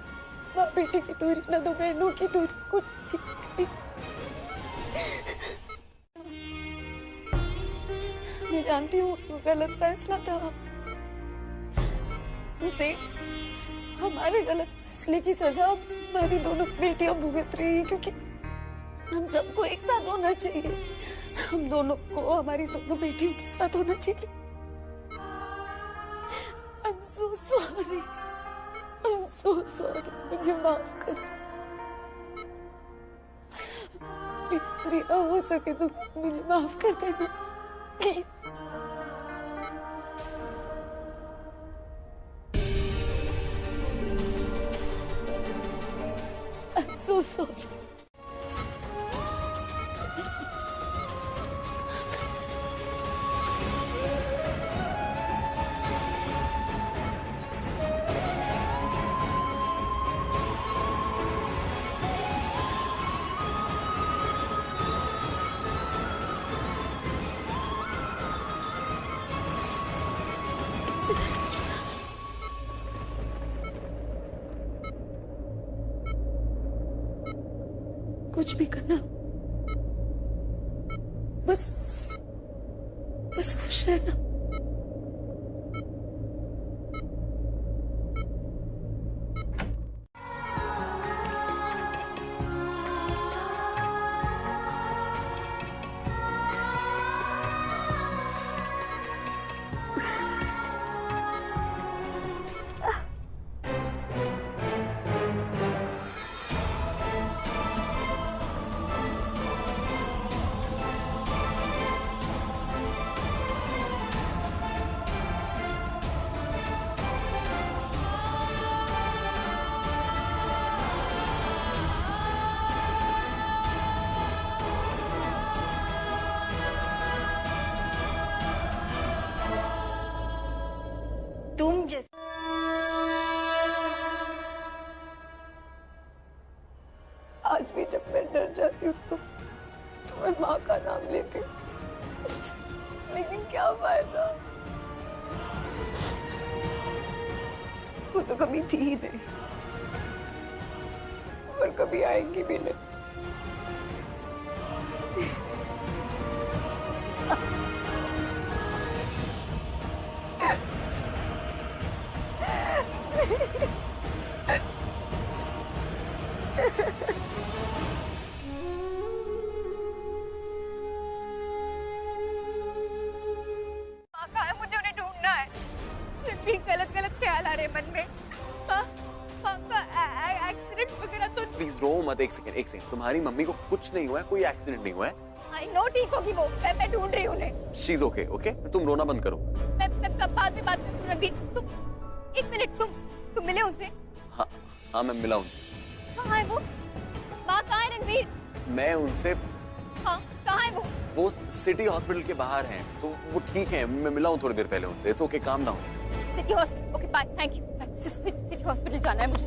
माँ बेटी की दूरी, ना 2 बहनों की दूरी, कुछ ठीक। मैं जानती हूँ वो गलत फैसला था। उसे हमारे गलत फैसले की सजा हमारी दोनों बेटियां भुगत रही हैं, क्योंकि हम सबको एक साथ होना चाहिए। हम दोनों को हमारी दोनों बेटियों के साथ होना चाहिए। I'm so sorry. I'm so sorry. मुझे माफ कर। रिया हो सके तो मुझे माफ कर देना प्लीज। I'm so sorry. कुछ भी करना, बस खुश रहना। भी जब मैं डर जाती हूँ तो मैं माँ का नाम लेती हूँ, लेकिन क्या फायदा, वो तो कभी थी ही नहीं और कभी आएंगी भी नहीं। मुझे उन्हें ढूंढना है। गलत गलत ख्याल आ रहे मन में। एक्सीडेंट वगैरह तो प्लीज रो मत। एक सेकंड। तुम्हारी मम्मी को कुछ नहीं हुआ है, कोई एक्सीडेंट नहीं हुआ है। आई नो ठीक होगी वो, मैं ढूंढ रही हूँ उन्हें। She is okay. ओके तुम रोना बंद करो। मैं बाद में बात करती हूँ रणबीर। तुम एक मिनट, तुम मिले उनसे? हाँ मैं मिला उनसे। कहाँ है वो? माँ कहाँ है रणबीर? मैं उनसे। हाँ कहाँ है वो सिटी हॉस्पिटल के बाहर हैं, तो वो ठीक है। मैं मिला हूँ थोड़ी देर पहले उनसे। It's okay, calm down. City hospital, okay bye, thank you. City hospital जाना है मुझे।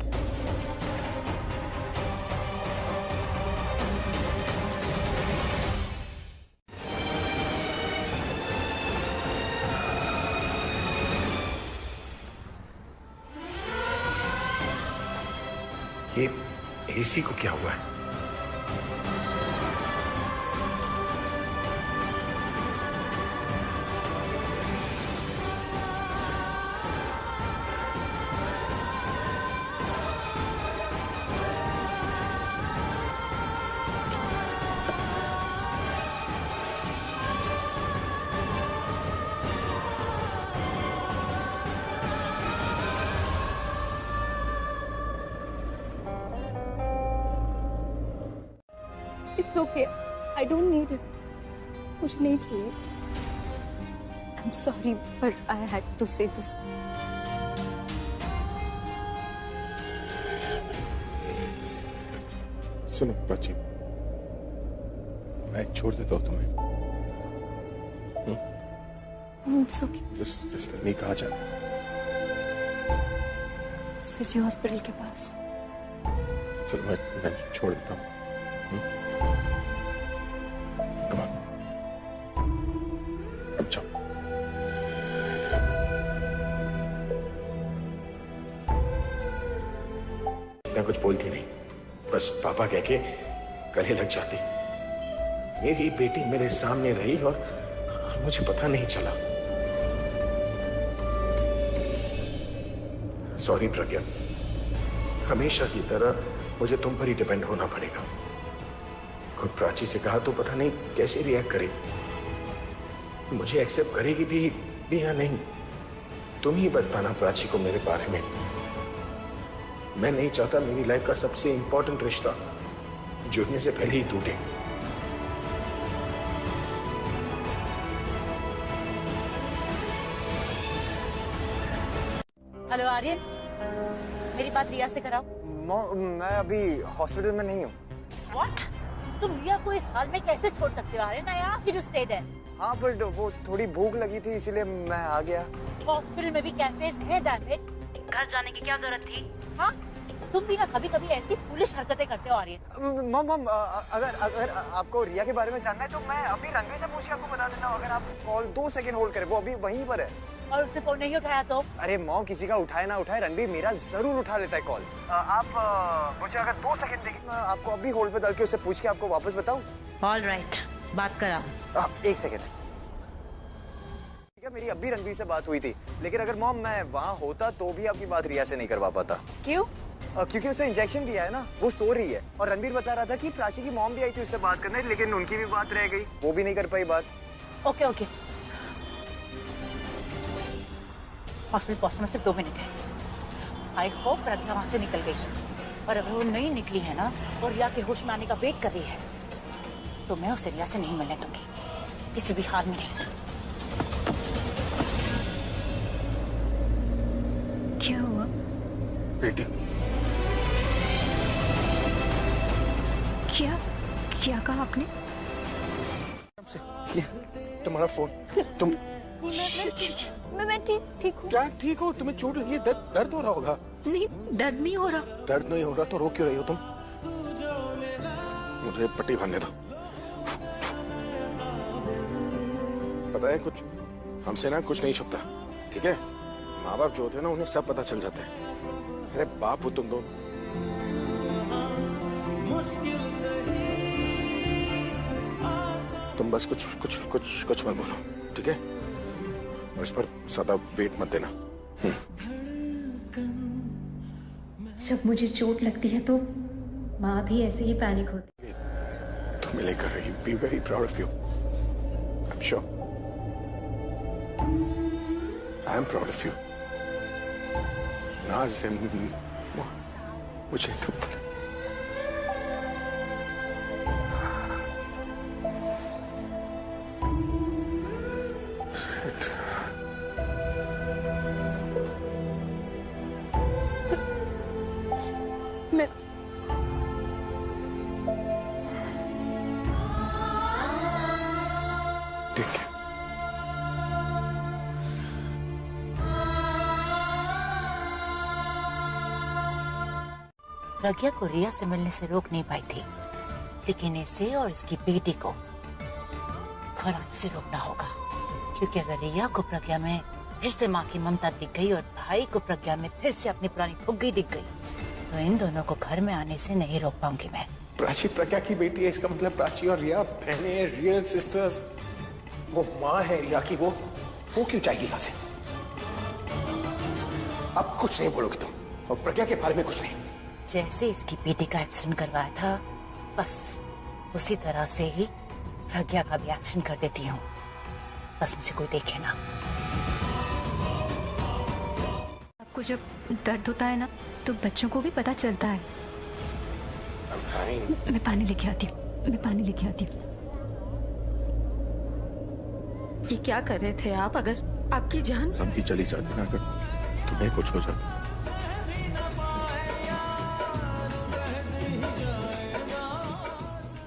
ये एसी को क्या हुआ है? It's okay. I don't need it. मुझे नहीं चाहिए। I'm sorry, but I had to say this. सुनो प्राची, मैं छोड़ देता हूँ तुम्हें। It's okay. जिस नहीं कहा जाए। सिटी हॉस्पिटल के पास। चलो मैं छोड़ देता हूँ। अच्छा मैं कुछ बोलती नहीं, बस पापा कह के गले लग जाती। मेरी बेटी मेरे सामने रही और मुझे पता नहीं चला। सॉरी प्रज्ञा, हमेशा की तरह मुझे तुम पर ही डिपेंड होना पड़ेगा। खुद प्राची से कहा तो पता नहीं कैसे रिएक्ट करेगी, मुझे एक्सेप्ट करेगी भी या नहीं। तुम ही बताना प्राची को मेरे बारे में। मैं नहीं चाहता मेरी लाइफ का सबसे इंपॉर्टेंट रिश्ता जुड़ने से पहले ही टूटे। हेलो आर्यन, मेरी बात रिया से कराओ। मैं अभी हॉस्पिटल में नहीं हूँ। What? तुम रिया को इस हाल में कैसे छोड़ सकते हो Aryan? I asked you to stay there. हाँ बट वो थोड़ी भूख लगी थी इसीलिए मैं आ गया। हॉस्पिटल में भी कैफेज है डैमेज, घर जाने की क्या जरूरत थी? हाँ तुम भी ना कभी कभी ऐसी फूलिश हरकतें करते हो आर्यन। मम अगर आपको रिया के बारे में जानना है तो मैं अभी रणवीर से पूछ के आपको बता देता हूँ। अगर आप कॉल 2 सेकंड होल्ड करें, वो अभी वहीं पर है। और उसने फोन नहीं उठाया तो? अरे मॉम, किसी का उठाए ना उठाए रणवीर मेरा जरूर उठा लेता है कॉल। आप मुझे अगर 2 सेकंड देंगे, मैं आपको अभी होल्ड पे डाल के उससे पूछ के आपको वापस बताऊं? ऑल राइट, बात करा। 1 सेकंड। ठीक है, मेरी अभी रणवीर से बात हुई थी, लेकिन अगर मॉम मैं वहाँ होता तो भी आपकी बात रिया से नहीं करवा पाता। क्यों? क्योंकि उसे इंजेक्शन दिया है ना, वो सो रही है। और रणवीर बता रहा था कि प्राची की मॉम भी आई थी उससे बात करने, लेकिन उनकी भी बात रह गई, वो भी नहीं कर पाई बात। ओके ओके, हॉस्पिटल पहुंचने में सिर्फ 2 मिनट है। आई होप प्रज्ञा वहां से निकल गई, और अगर वो नहीं निकली है ना और रिया के होश में आने का वेट कर रही है तो मैं उसे रिया से नहीं मिलने दूंगी, किसी भी हाल में नहीं। क्या हुआ बेटी? क्या कहा आपने? तुम्हारा फोन। तुम मैं ठीक हूँ। क्या ठीक हो? तुम्हें चोट लगी है? दर्द हो रहा होगा। नहीं, दर्द नहीं हो रहा। दर्द नहीं हो रहा तो रो क्यों रही हो तुम? मुझे पट्टी बांधने दो। पता है कुछ हमसे ना कुछ नहीं छुपता, ठीक है? माँ बाप जो होते हैं ना उन्हें सब पता चल जाता है। अरे बाप हो तुम दोनों। तुम बस कुछ कुछ कुछ कुछ मत बोलो, ठीक है? और इस पर ज्यादा वेट मत देना। जब मुझे चोट लगती है तो माँ भी ऐसे ही पैनिक होती है। तुम्हें लेकर रही, be very proud of you. I am sure, I am proud of you. नाज है मुझे तुम पर। मैं ठीक है। प्रज्ञा को रिया से मिलने से रोक नहीं पाई थी, लेकिन इसे और इसकी बेटी को घर आने से रोकना होगा, क्योंकि अगर रिया को प्रज्ञा में फिर से माँ की ममता दिख गई और भाई को प्रज्ञा में फिर से अपनी पुरानी फुग्गी दिख गई, तो इन दोनों को घर में आने से नहीं रोक पाऊंगी मैं। प्राची प्रज्ञा की बेटी है, इसका मतलब प्राची और रिया बहनें, रियल सिस्टर्स। वो माँ है रिया की, वो क्यों जाएगी यहाँ से? अब कुछ नहीं बोलोगे तुम, और प्रज्ञा के बारे में कुछ नहीं। जैसे इसकी बेटी का एक्सीडेंट करवाया था, बस उसी तरह से ही प्रज्ञा का भी एक्सीडेंट कर देती हूँ, बस मुझे कोई देखे ना। आपको जब दर्द होता है ना तो बच्चों को भी पता चलता है। मैं पानी लेके आती हूँ, मैं पानी लेके आती हूँ। ये क्या कर रहे थे आप? अगर आपकी जान अभी चली जाती ना, अगर तुम्हें कुछ हो जाता।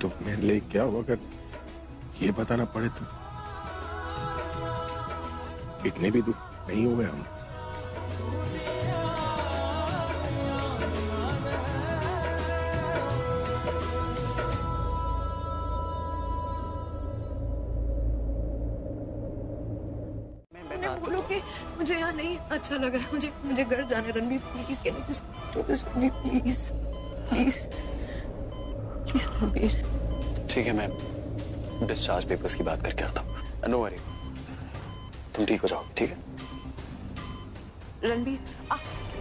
तो मेरे लिए क्या हुआ अगर ये पता ना पड़े तो? इतने भी दुख नहीं हुए हम। बोलो कि मुझे यहाँ नहीं अच्छा लग रहा है, मुझे घर जाना है। Ranbir please, can you just do this for me please please please Ranbir. ठीक है, मैं डिस्चार्ज पेपर्स की बात करके आता हूँ। नो वरी, तुम ठीक हो जाओ, ठीक है? रणबीर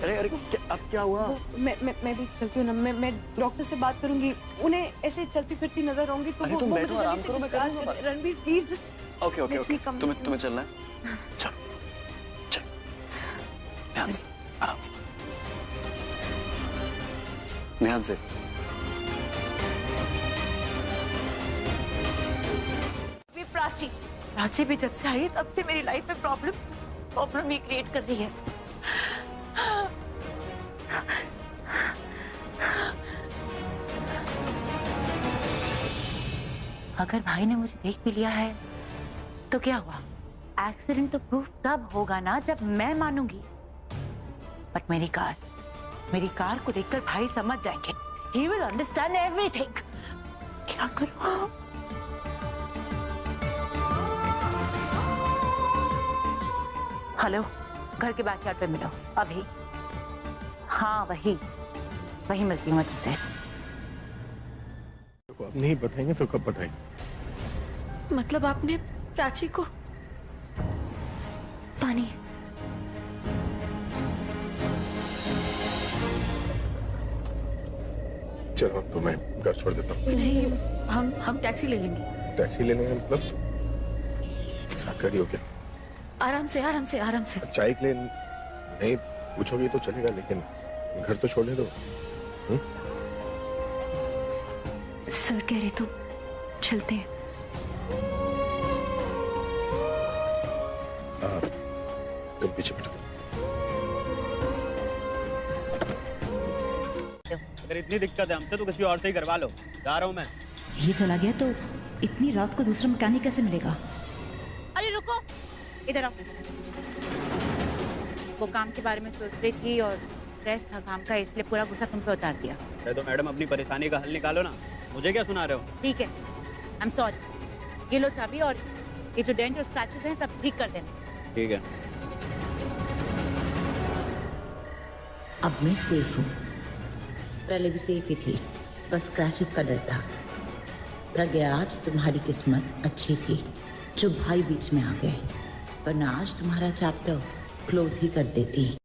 अरे अरे अब क्या हुआ? मैं भी चलती हूँ ना। मैं डॉक्टर से बात करूंगी, उन्हें ऐसे चलती फिरती नजर आऊंगी तो अरे तुम बैठो, आराम करो, मैं करूंगा बात। Ranbir please just. Okay okay okay, तुम्हें चलना है? चलो चलो, ध्यान से, आराम से, ध्यान से। प्राची भी जब से आई है तब से मेरी लाइफ में प्रॉब्लम ही क्रिएट कर दी है। अगर भाई ने मुझे देख भी लिया है तो क्या हुआ? एक्सीडेंट तो प्रूफ तब होगा ना जब मैं मानूंगी। बट मेरी कार को देखकर भाई समझ जाएंगे। He will understand everything। क्या करूं? हेलो, घर के बैकयार्ड पे मिलो अभी। हाँ वही मिलती हूँ मैं तुमसे। अब नहीं बताएंगे तो कब बताएंगे? मतलब आपने प्राची को पानी। चलो तो मैं घर छोड़ देता हूँ। नहीं, हम टैक्सी ले लेंगे। टैक्सी लेने का मतलब साकर ही हो क्या? आराम से। चाय के लिए नहीं पूछोगी तो चलेगा, लेकिन घर तो छोड़ने दो। सर कह रहे तो चलते हैं। तुम पीछे बैठो। अगर इतनी दिक्कत है हमसे तो किसी और से ही करवा लो। जा रहा हूँ मैं। ये चला गया तो इतनी रात को दूसरा मैकेनिक कैसे मिलेगा? अरे रुको, इधर आओ। वो काम के बारे में सोच रही थी और स्ट्रेस था काम का, इसलिए पूरा गुस्सा तुम पे उतार दिया। तो मैडम अपनी परेशानी का हल निकालो ना। मुझे क्या सुना रहे हो? ठीक है, आई एम सॉरी। ये लो चाबी और ये जो डेंट और स्क्रैचेस हैं सब ठीक कर देना। ठीक है। अब मैं सेफ हूँ। पहले भी सेफ ही थी, बस स्क्रैचेस का डर था। प्रज्ञा, आज तुम्हारी किस्मत अच्छी थी जो भाई बीच में आ गए, वरना आज तुम्हारा चैप्टर क्लोज ही कर देती।